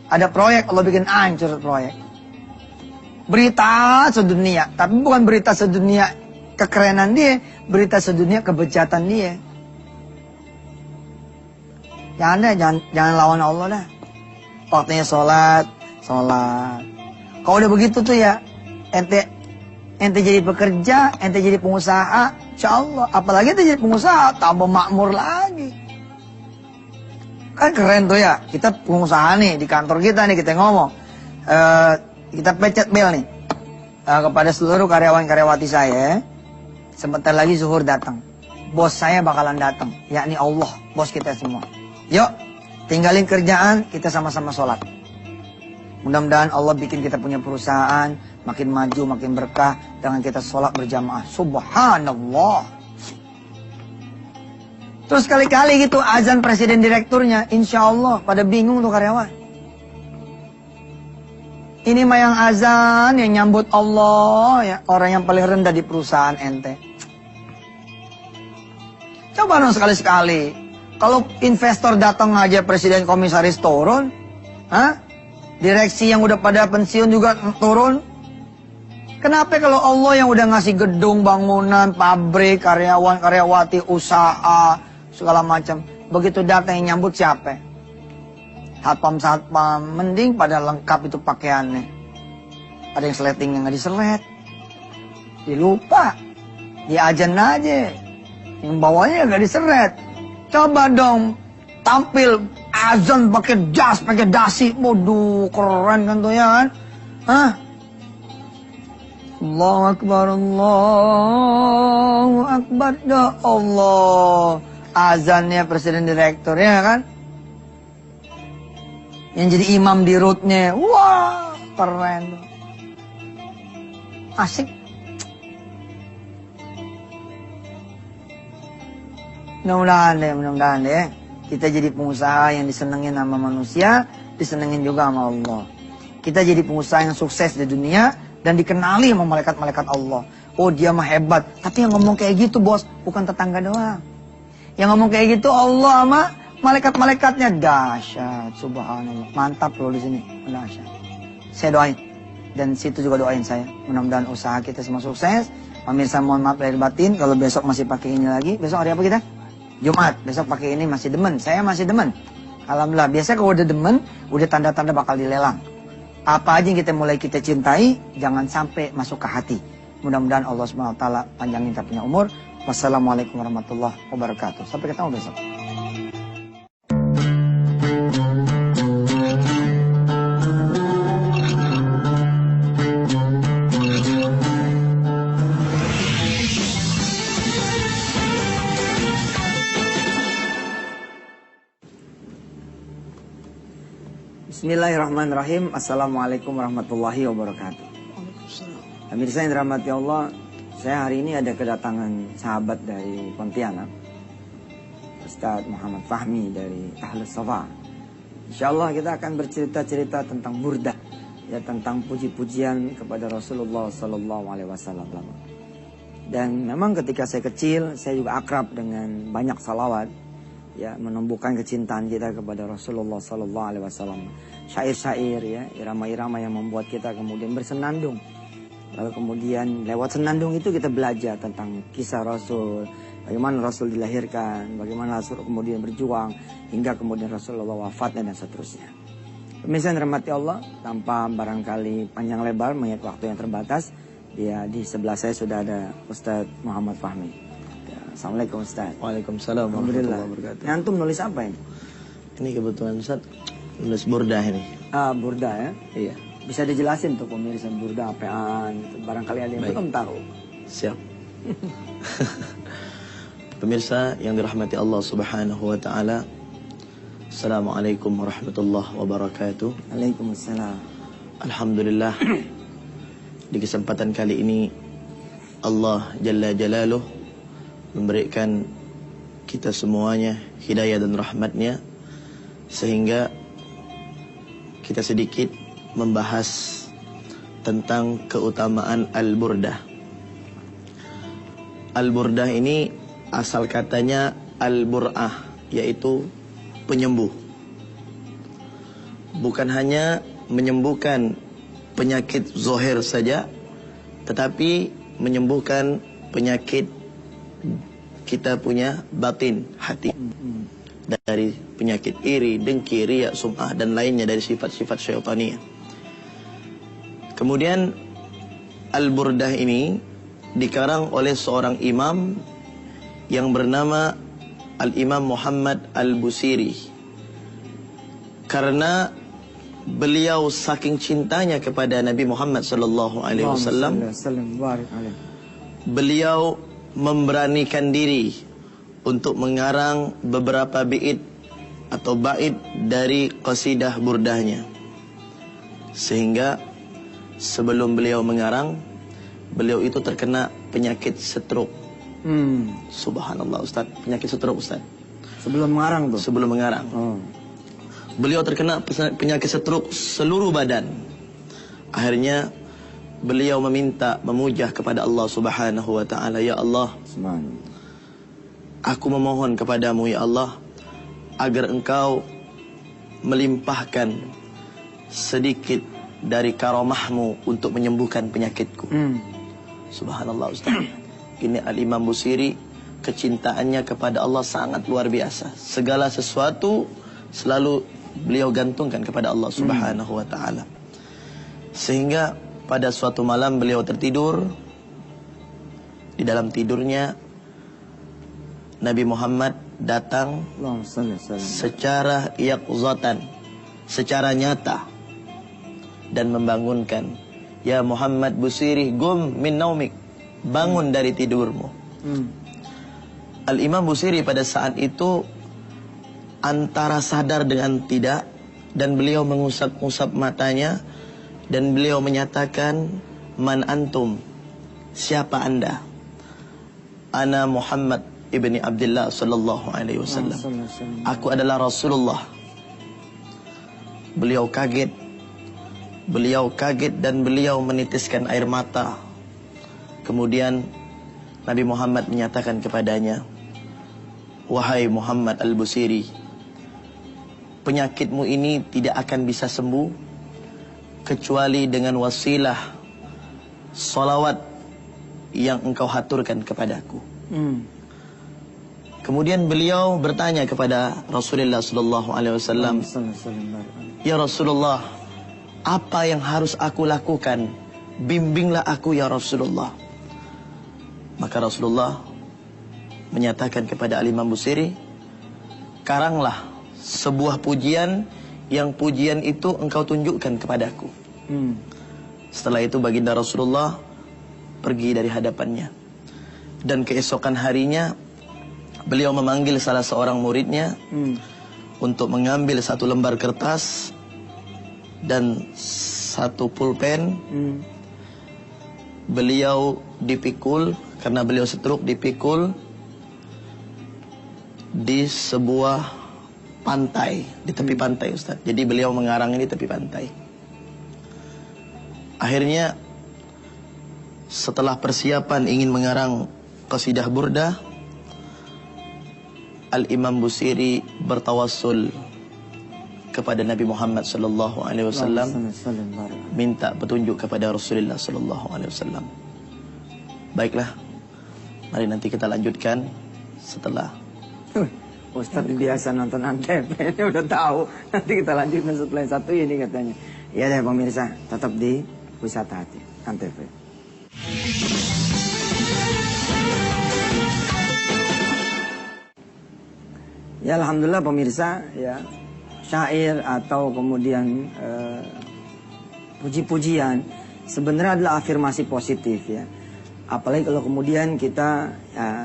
Ada proyek, Allah bikin hancur proyek. Berita sedunia, tapi bukan berita sedunia kekerenan dia, berita sedunia kebejatan dia. Jangan lawan Allah dah. Waktunya sholat. Kalau udah begitu tuh ya, ente jadi pekerja, ente jadi pengusaha, insya Allah. Apalagi ente jadi pengusaha, tambah makmur lagi. Kan keren tuh ya, kita pengusaha nih, di kantor kita nih, kita ngomong. Kita pencet bel nih. Kepada seluruh karyawan-karyawati saya, sebentar lagi zuhur datang. Bos saya bakalan datang, yakni Allah, bos kita semua. Yuk, tinggalin kerjaan, kita sama-sama sholat. Mudah-mudahan Allah bikin kita punya perusahaan, makin maju, makin berkah, dengan kita sholat berjamaah. Subhanallah. Terus kali-kali gitu azan presiden direkturnya, insya Allah pada bingung tuh karyawan. Ini mah yang azan, yang nyambut Allah, ya orang yang paling rendah di perusahaan ente. Coba dong sekali-sekali. Kalau investor datang aja presiden komisaris turun, direksi yang udah pada pensiun juga turun. Kenapa kalau Allah yang udah ngasih gedung, bangunan, pabrik, karyawan, karyawati, usaha, segala macam, begitu datang yang nyambut siapa? Satpam, mending pada lengkap itu pakaiannya. Ada yang sletingnya nggak diselet, dilupa, diajan aja, yang bawahnya nggak diseret. Coba dong tampil azan pakai jas, pakai dasi, waduh keren kan tuh ya kan? Allahu Akbar, Allahu Akbar, ya Allah. Azannya presiden direktur ya kan? Yang jadi imam di rootnya, wah keren. Asik. Mudah-mudahan deh. Kita jadi pengusaha yang disenengin sama manusia, disenengin juga sama Allah. Kita jadi pengusaha yang sukses di dunia dan dikenali sama malaikat-malaikat Allah. Oh dia mah hebat. Tapi yang ngomong kayak gitu bos, bukan tetangga doang. Yang ngomong kayak gitu Allah sama malaikat-malaikatnya. Dahsyat, subhanallah. Mantap loh di sini, dahsyat. Saya doain. Dan situ juga doain saya. Mudah-mudahan usaha kita semua sukses. Pemirsa mohon maaf lahir batin. Kalau besok masih pakai ini lagi. Besok hari apa kita? Jumat. Besok pakai ini masih demen. Saya masih demen. Alhamdulillah. Biasanya kalau udah demen, udah tanda-tanda bakal dilelang. Apa aja yang kita cintai, jangan sampai masuk ke hati. Mudah-mudahan Allah SWT panjangin kita punya umur. Wassalamualaikum warahmatullahi wabarakatuh. Sampai ketemu besok. Bismillahirrahmanirrahim. Assalamualaikum warahmatullahi wabarakatuh. Pemirsa yang dirahmati Allah, saya hari ini ada kedatangan sahabat dari Pontianak, Ustadz Muhammad Fahmi dari Ahlus Safa. Insyaallah kita akan bercerita-cerita tentang burdah, ya tentang puji-pujian kepada Rasulullah Sallallahu Alaihi Wasallam. Dan memang ketika saya kecil, saya juga akrab dengan banyak salawat, ya menumbuhkan kecintaan kita kepada Rasulullah Sallallahu Alaihi Wasallam. Syair-syair, ya irama-irama yang membuat kita kemudian bersenandung. Lalu kemudian lewat senandung itu kita belajar tentang kisah Rasul, bagaimana Rasul dilahirkan, bagaimana Rasul kemudian berjuang, hingga kemudian Rasulullah wafatnya dan seterusnya. Pemirsa yang dirahmati Allah, tanpa barangkali panjang lebar mengingat waktu yang terbatas, ya di sebelah saya sudah ada Ustadz Muhammad Fahmi. Ya, Assalamualaikum Ustadz. Waalaikumsalam warahmatullahi wabarakatuh. Antum nulis apa ini? Ini kebetulan Ustadz nulis burdah ini. Burdah ya? Iya. Bisa dijelasin tuh pemirsa burdah apaan gitu. Barangkali ada yang belum tahu. Siap. Pemirsa yang dirahmati Allah Subhanahu wa taala. Assalamualaikum warahmatullahi wabarakatuh. Waalaikumsalam. Alhamdulillah. Di kesempatan kali ini Allah Jalla Jalaluh memberikan kita semuanya hidayah dan rahmatnya, sehingga kita sedikit membahas tentang keutamaan Al-Burdah. Al-Burdah ini asal katanya Al-Bur'ah, yaitu penyembuh. Bukan hanya menyembuhkan penyakit zahir saja, tetapi menyembuhkan penyakit kita punya batin, hati, dari penyakit iri, dengki, riya, sum'ah, dan lainnya dari sifat-sifat syaitaniyah. Kemudian Al-Burdah ini dikarang oleh seorang imam yang bernama Al-Imam Muhammad Al-Busiri, karena beliau saking cintanya kepada Nabi Muhammad sallallahu alaihi wasallam, beliau memberanikan diri untuk mengarang beberapa bait atau bait dari qasidah burdahnya. Sehingga sebelum beliau mengarang, beliau itu terkena penyakit stroke. Subhanallah Ustaz, penyakit stroke Ustaz. Sebelum mengarang tuh? Sebelum mengarang. Beliau terkena penyakit stroke seluruh badan. Akhirnya beliau memujah kepada Allah Subhanahu wa taala, ya Allah, aku memohon kepadamu ya Allah agar engkau melimpahkan sedikit dari karomahmu untuk menyembuhkan penyakitku. Subhanallah Ustaz. Ini Al-Imam Busiri, kecintaannya kepada Allah sangat luar biasa. Segala sesuatu selalu beliau gantungkan kepada Allah Subhanahu wa taala. Sehingga pada suatu malam beliau tertidur. Di dalam tidurnya Nabi Muhammad datang secara yaqzatan, secara nyata, dan membangunkan, ya Muhammad Busiri, gum min naumik, bangun dari tidurmu. Al-Imam Busiri pada saat itu antara sadar dengan tidak, dan beliau mengusap-usap matanya, dan beliau menyatakan, man antum, siapa anda? Ana Muhammad ibni Abdullah sallallahu alaihi wasallam. Aku adalah Rasulullah. Beliau kaget dan beliau menitiskan air mata. Kemudian Nabi Muhammad menyatakan kepadanya, wahai Muhammad Al-Busiri, penyakitmu ini tidak akan bisa sembuh kecuali dengan wasilah salawat yang engkau haturkan kepadaku. Kemudian beliau bertanya kepada Rasulullah sallallahu alaihi wasallam, ya Rasulullah, apa yang harus aku lakukan? Bimbinglah aku ya Rasulullah. Maka Rasulullah menyatakan kepada Al-Imam Busiri, karanglah sebuah pujian yang pujian itu engkau tunjukkan kepadaku. Setelah itu baginda Rasulullah pergi dari hadapannya. Dan keesokan harinya beliau memanggil salah seorang muridnya untuk mengambil satu lembar kertas dan satu pulpen. Beliau dipikul, karena beliau stroke, dipikul di sebuah pantai, di tepi pantai Ustaz. Jadi beliau mengarang ini tepi pantai. Akhirnya setelah persiapan ingin mengarang qasidah burdah, Al-Imam Busiri bertawassul kepada Nabi Muhammad sallallahu alaihi wasallam, minta petunjuk kepada Rasulullah sallallahu alaihi wasallam. Baiklah, mari nanti kita lanjutkan setelah. Ustadz biasa nonton Antv, ini udah tahu. Nanti kita lanjutkan setelah yang satu ini katanya. Ya deh pemirsa, tetap di Wisata Hati Antv. Ya alhamdulillah pemirsa, ya syair atau kemudian puji-pujian sebenarnya adalah afirmasi positif ya. Apalagi kalau kemudian kita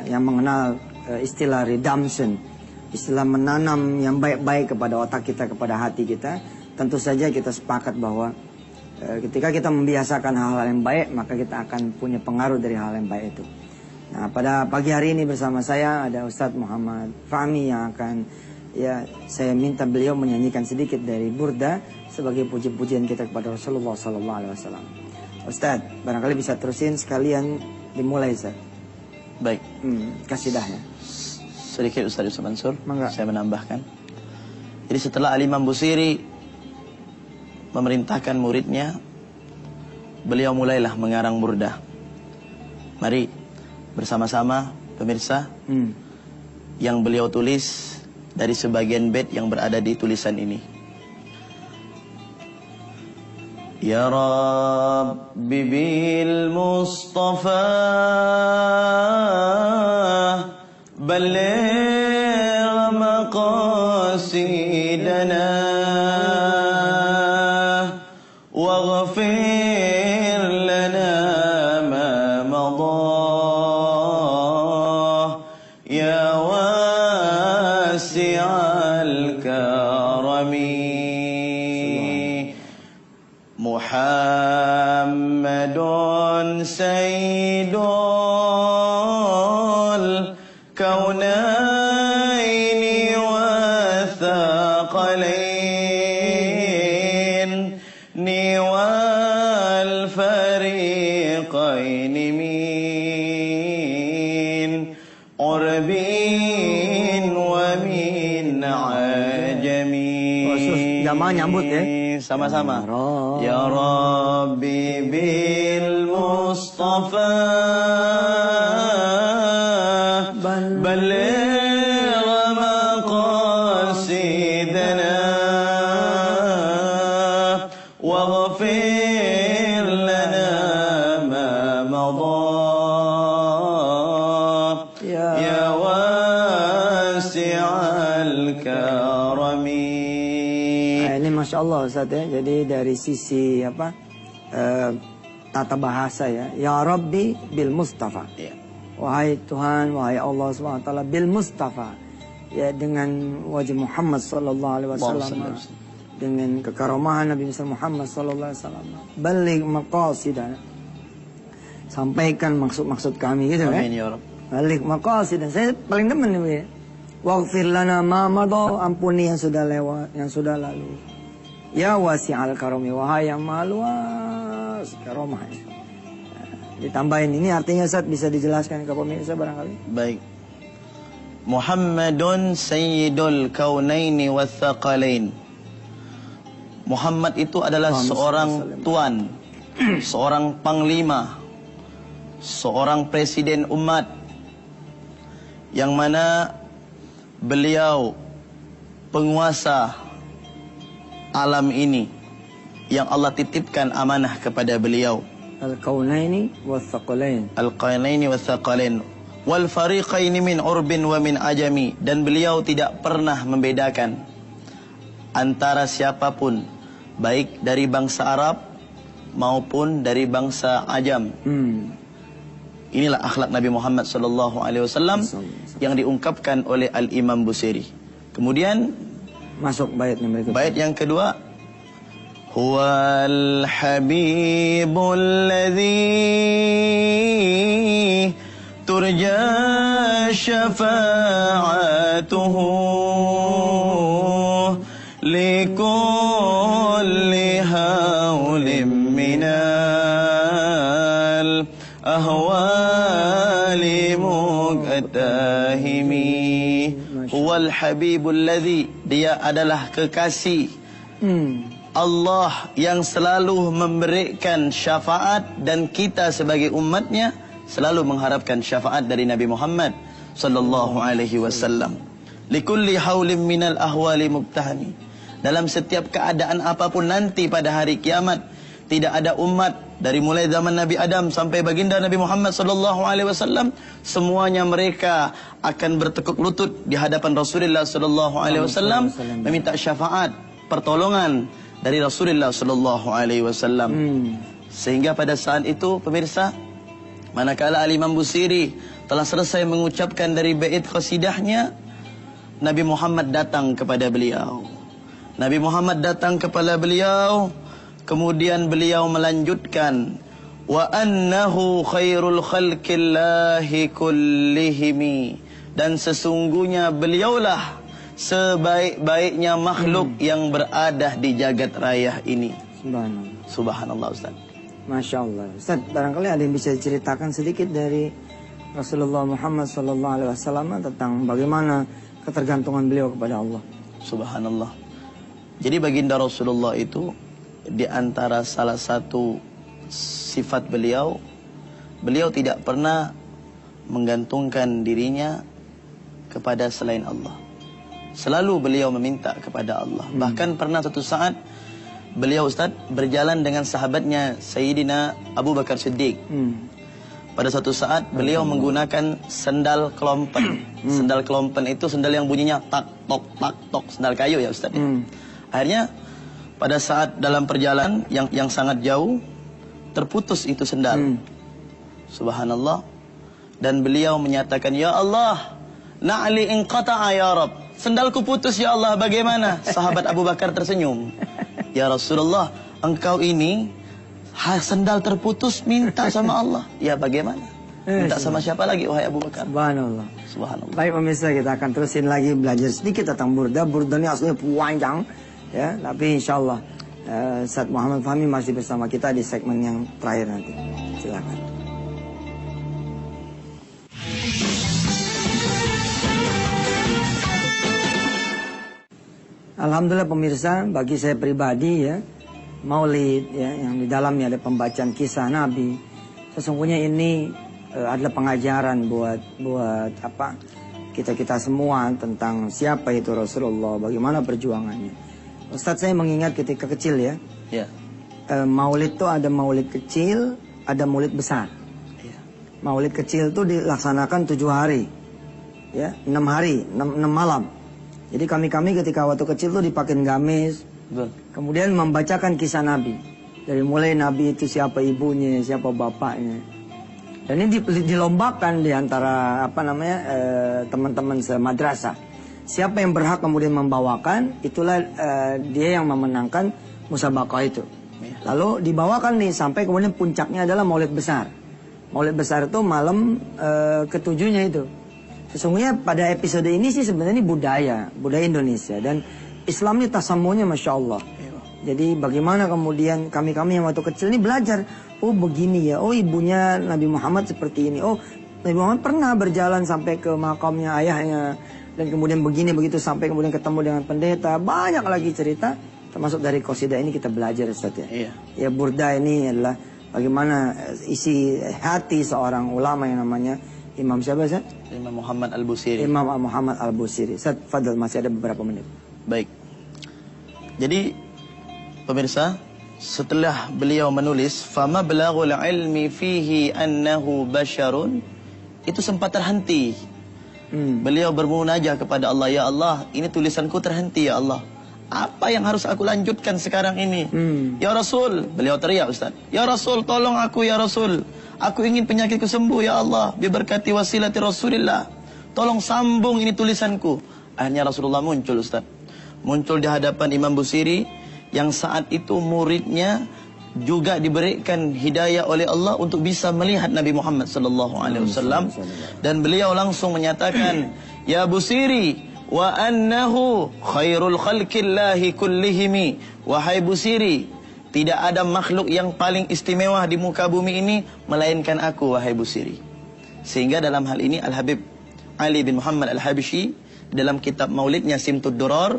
yang mengenal istilah redemption, istilah menanam yang baik-baik kepada otak kita, kepada hati kita. Tentu saja kita sepakat bahwa ketika kita membiasakan hal-hal yang baik, maka kita akan punya pengaruh dari hal yang baik itu. Nah, pada pagi hari ini bersama saya ada Ustadz Muhammad Fahmi yang akan, saya minta beliau menyanyikan sedikit dari Burda sebagai puji-pujian kita kepada Rasulullah SAW. Ustadz, barangkali bisa terusin sekalian dimulai, Ustaz. Baik. Kasidahnya. Sedikit Ustaz Yusuf Mansur, saya menambahkan. Jadi setelah Al-Imam Busiri memerintahkan muridnya, beliau mulailah mengarang burdah. Mari bersama-sama pemirsa yang beliau tulis dari sebagian bait yang berada di tulisan ini. Ya Rabbi bil Mustafa balligh maqasidana واغفر لنا ما مضى يا واسع الكرم محمد سيد الكونين والثقلين والفريقين من عرب ومن عجم. Jamaah nyambut ya. Sama-sama. Ya Rabbi bil Mustafa balligh maqasidana واغفر لنا ما مضى يا واسع الكرم. Ini Masya Allah Ustaz ya. Jadi dari sisi tata bahasa ya. Ya Rabbi bil Mustafa. Wahai Tuhan, wahai Allah SWT bil Mustafa. Ya, dengan wajah Muhammad sallallahu alaihi wasallam. Dengan kekaromahan Nabi Muhammad sallallahu alaihi wasallam. Baligh maqasidana. Sampaikan maksud-maksud kami gitu kan. Amin ya Rabb. Baligh maqasidana. Saya paling demen nih. Waghfir lana ma madha, ampuni yang sudah lewat, yang sudah lalu. Ya wasi'al karami, wahai yang maha luas karomah. Ditambahin ini artinya Ustaz, bisa dijelaskan ke pemirsa barangkali. Baik. Muhammadun sayyidul kaunaini wathaqalain. Muhammad itu adalah seorang tuan, seorang panglima, seorang presiden umat, yang mana beliau penguasa alam ini, yang Allah titipkan amanah kepada beliau. Al-kaunaini wathaqalain. Al-kaunaini wathaqalain. Wal fariqaini min urbin wa min ajami. Dan beliau tidak pernah membedakan antara siapapun, baik dari bangsa Arab maupun dari bangsa Ajam. Inilah akhlak Nabi Muhammad SAW yang diungkapkan oleh Al-Imam Busiri. Kemudian masuk bait yang berikutnya. Bait yang kedua, Huwal habibul ladzi turja syafa'atuhu likulli hawlim minal ahwali muqtahimi. Huwal habibul ladzi, dia adalah kekasih Allah yang selalu memberikan syafaat, dan kita sebagai umatnya selalu mengharapkan syafaat dari Nabi Muhammad sallallahu alaihi wasallam. Likulli haulim minal ahwali muqtahami. Dalam setiap keadaan apapun nanti pada hari kiamat, tidak ada umat dari mulai zaman Nabi Adam sampai baginda Nabi Muhammad sallallahu alaihi wasallam, semuanya mereka akan bertekuk lutut di hadapan Rasulullah sallallahu alaihi wasallam meminta syafaat, pertolongan dari Rasulullah sallallahu alaihi wasallam. Sehingga pada saat itu pemirsa, Manakala Al-Imam Busiri telah selesai mengucapkan dari bait qasidahnya, Nabi Muhammad datang kepada beliau. Nabi Muhammad datang kepada beliau, kemudian beliau melanjutkan, wa annahu khairul khalqillahi kullihimi, dan sesungguhnya beliaulah sebaik-baiknya makhluk yang berada di jagat raya ini. Subhanallah. Subhanallah, Ustaz. Masya Allah. Ustaz, barangkali ada yang bisa diceritakan sedikit dari Rasulullah Muhammad SAW tentang bagaimana ketergantungan beliau kepada Allah. Subhanallah. Jadi baginda Rasulullah itu, di antara salah satu sifat beliau, beliau tidak pernah menggantungkan dirinya kepada selain Allah. Selalu beliau meminta kepada Allah. Bahkan pernah satu saat beliau, Ustaz, berjalan dengan sahabatnya Sayyidina Abu Bakar Siddiq. Pada suatu saat beliau menggunakan sendal kelompen. Sendal kelompen itu sendal yang bunyinya tak tok, sendal kayu ya, Ustaz. Akhirnya pada saat dalam perjalanan yang sangat jauh, terputus itu sendal. Subhanallah. Dan beliau menyatakan, ya Allah, na'li inqata'a ya Rabb. Sendalku putus ya Allah, bagaimana? Sahabat Abu Bakar tersenyum. Ya Rasulullah, engkau ini sendal terputus minta sama Allah. Ya bagaimana? Minta sama siapa lagi wahai Abu Bakar? Subhanallah. Subhanallah. Baik pemirsa, kita akan terusin lagi belajar sedikit tentang burda. Burda ini aslinya panjang, ya. Tapi insya Allah Ustaz Muhammad Fahmi masih bersama kita di segmen yang terakhir nanti. Silakan. Alhamdulillah pemirsa, bagi saya pribadi ya, Maulid ya, yang di dalamnya ada pembacaan kisah Nabi, sesungguhnya ini adalah pengajaran buat apa kita semua tentang siapa itu Rasulullah, bagaimana perjuangannya. Ustadz, saya mengingat ketika kecil ya, Maulid itu ada Maulid kecil, ada Maulid besar. Maulid kecil itu dilaksanakan 7 hari, ya, 6 hari, 6 malam. Jadi kami ketika waktu kecil tuh dipakein gamis, kemudian membacakan kisah Nabi. Dari mulai Nabi itu siapa ibunya, siapa bapaknya. Dan ini dilombakan di antara teman-teman semadrasah. Siapa yang berhak kemudian membawakan, itulah dia yang memenangkan musabaqah itu. Lalu dibawakan nih sampai kemudian puncaknya adalah Maulid besar. Maulid besar itu malam ketujuhnya itu. Sesungguhnya pada episode ini sih sebenarnya ini budaya Indonesia, dan Islam ini tasamunya Masya Allah. Jadi bagaimana kemudian kami yang waktu kecil ini belajar, oh begini ya, oh ibunya Nabi Muhammad seperti ini, oh Nabi Muhammad pernah berjalan sampai ke makamnya ayahnya, dan kemudian begini begitu sampai kemudian ketemu dengan pendeta. Banyak lagi cerita, termasuk dari qasidah ini kita belajar, Ustaz ya. Ya, burda ini adalah bagaimana isi hati seorang ulama yang namanya Imam siapa, Ustaz? Imam Muhammad Al-Busiri. Imam Muhammad Al-Busiri. Ustaz, fadal, masih ada beberapa menit. Baik. Jadi pemirsa, setelah beliau menulis fama balaghul ilmi fihi annahu basyarun, itu sempat terhenti. Beliau bermunajah kepada Allah, ya Allah, ini tulisanku terhenti ya Allah. Apa yang harus aku lanjutkan sekarang ini? Ya Rasul, beliau teriak, Ustaz. Ya Rasul, tolong aku ya Rasul. Aku ingin penyakitku sembuh ya Allah. Biberkati wasilati Rasulillah. Tolong sambung ini tulisanku. Akhirnya Rasulullah muncul, Ustaz. Muncul di hadapan Imam Busiri, yang saat itu muridnya juga diberikan hidayah oleh Allah untuk bisa melihat Nabi Muhammad SAW. Dan beliau langsung menyatakan, ya Busiri, wa annahu khairul khalqillahi kullihimi. Wahai Busiri, tidak ada makhluk yang paling istimewa di muka bumi ini melainkan aku, wahai Busiri. Sehingga dalam hal ini Al-Habib Ali bin Muhammad Al-Habsyi dalam kitab Maulidnya Simtud Durar,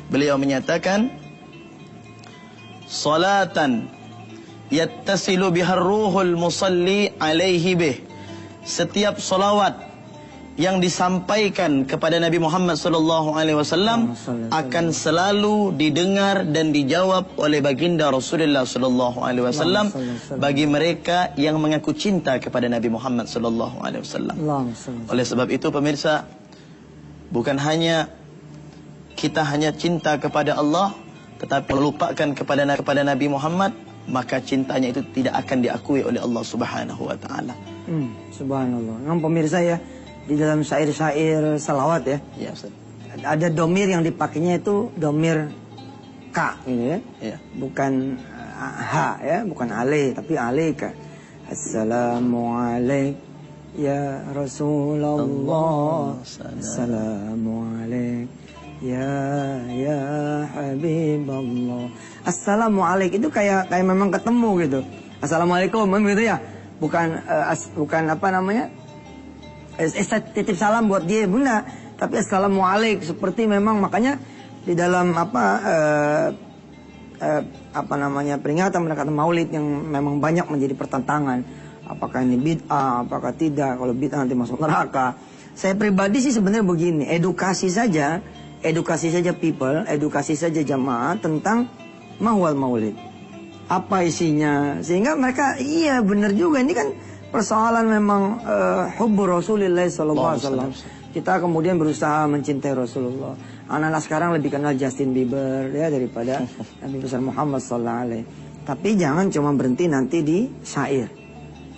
beliau menyatakan, salatan yattasilu bihar ruhul musalli alaihi bih. Setiap salawat yang disampaikan kepada Nabi Muhammad SAW akan selalu didengar dan dijawab oleh baginda Rasulullah SAW bagi mereka yang mengaku cinta kepada Nabi Muhammad SAW. Oleh sebab itu pemirsa, bukan hanya kita hanya cinta kepada Allah, tetapi melupakan kepada Nabi Muhammad, maka cintanya itu tidak akan diakui oleh Allah Subhanahu wa taala. Subhanallah. Memang pemirsa ya, di dalam syair-syair salawat ya, Ya, Ustaz. ada domir yang dipakainya itu domir ka gitu ya. Ya. Bukan ha ya, bukan ale tapi alaika. Assalamualaikum ya Rasulullah. Assalamualaikum ya Habiballah. Assalamualaikum itu kayak memang ketemu gitu. Assalamualaikum gitu ya. Bukan apa namanya? Titip salam buat dia bunda, tapi assalamualaikum seperti memang makanya di dalam apa namanya peringatan mendekati Maulid yang memang banyak menjadi pertentangan. Apakah ini bid'ah, apakah tidak? Kalau bid'ah nanti masuk neraka. Saya pribadi sih sebenarnya begini, edukasi saja people, edukasi saja jamaah tentang mahwal Maulid. Apa isinya? Sehingga mereka iya benar juga ini kan persoalan memang hubbu Rasulillah sallallahu alaihi wasallam. Kita kemudian berusaha mencintai Rasulullah. Anak-anak sekarang lebih kenal Justin Bieber ya daripada Nabi besar Muhammad sallallahu alaihi. Tapi jangan cuma berhenti nanti di syair.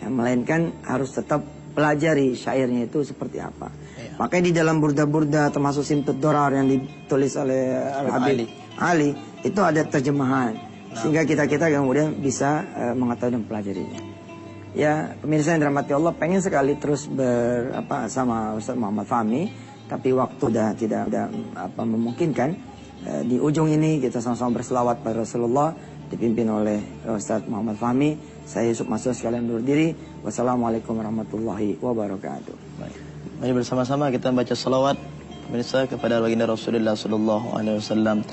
Ya, melainkan harus tetap pelajari syairnya itu seperti apa. Ya. Makanya di dalam burda-burda termasuk Simtud Dorar yang ditulis oleh Al-Habib Ali itu ada terjemahan. Sehingga kita kemudian bisa mengetahui dan pelajarinya. Ya, pemirsa yang dirahmati Allah, pengen sekali terus sama Ustaz Muhammad Fahmi, tapi waktu tidak memungkinkan. Di ujung ini kita sama-sama berselawat pada Rasulullah dipimpin oleh Ustaz Muhammad Fahmi. Saya Yusuf Masud sekalian undur diri. Wassalamualaikum warahmatullahi wabarakatuh. Baik. Mari bersama-sama kita baca salawat pemirsa kepada baginda Rasulullah sallallahu alaihi wasallam.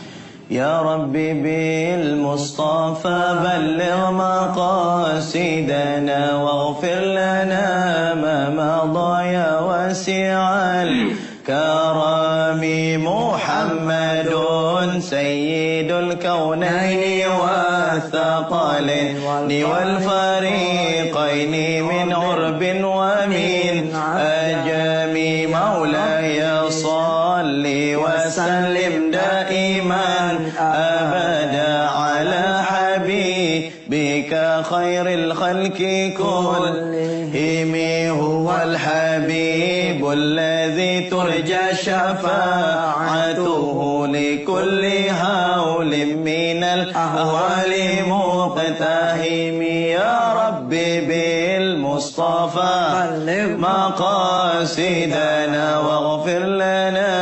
Ya Rabbi bil Mustafa balligh maqasidana waghfir lana ma madha ya wasi'al karami Muhammadun sayyidul kaunaini wa thaqalaini wal fariqaini min urbin wa min ajami maulaya salli wa sallim daiman أبدا على حبيبك خير الخلق كلهم هو الحبيب الذي ترجى شفاعته لكل هول من الأهوال مقتحم يا ربي بالمصطفى مقاصدنا واغفر لنا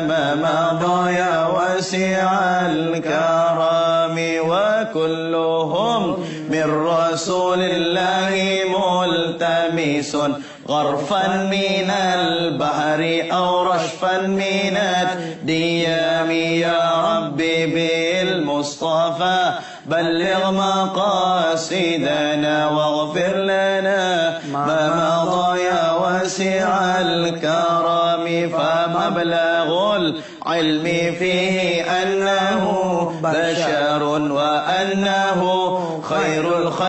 ما مضى يا واسع الكرم وكلهم من رسول الله ملتمس غرفا من البحر أو رشفا من الديام يا ربي بالمصطفى بلغ مقاصدنا واغفر لنا ما مضى يا واسع الكرم فمبلغ العلم فيه أنه بشر وأنه خير الخلق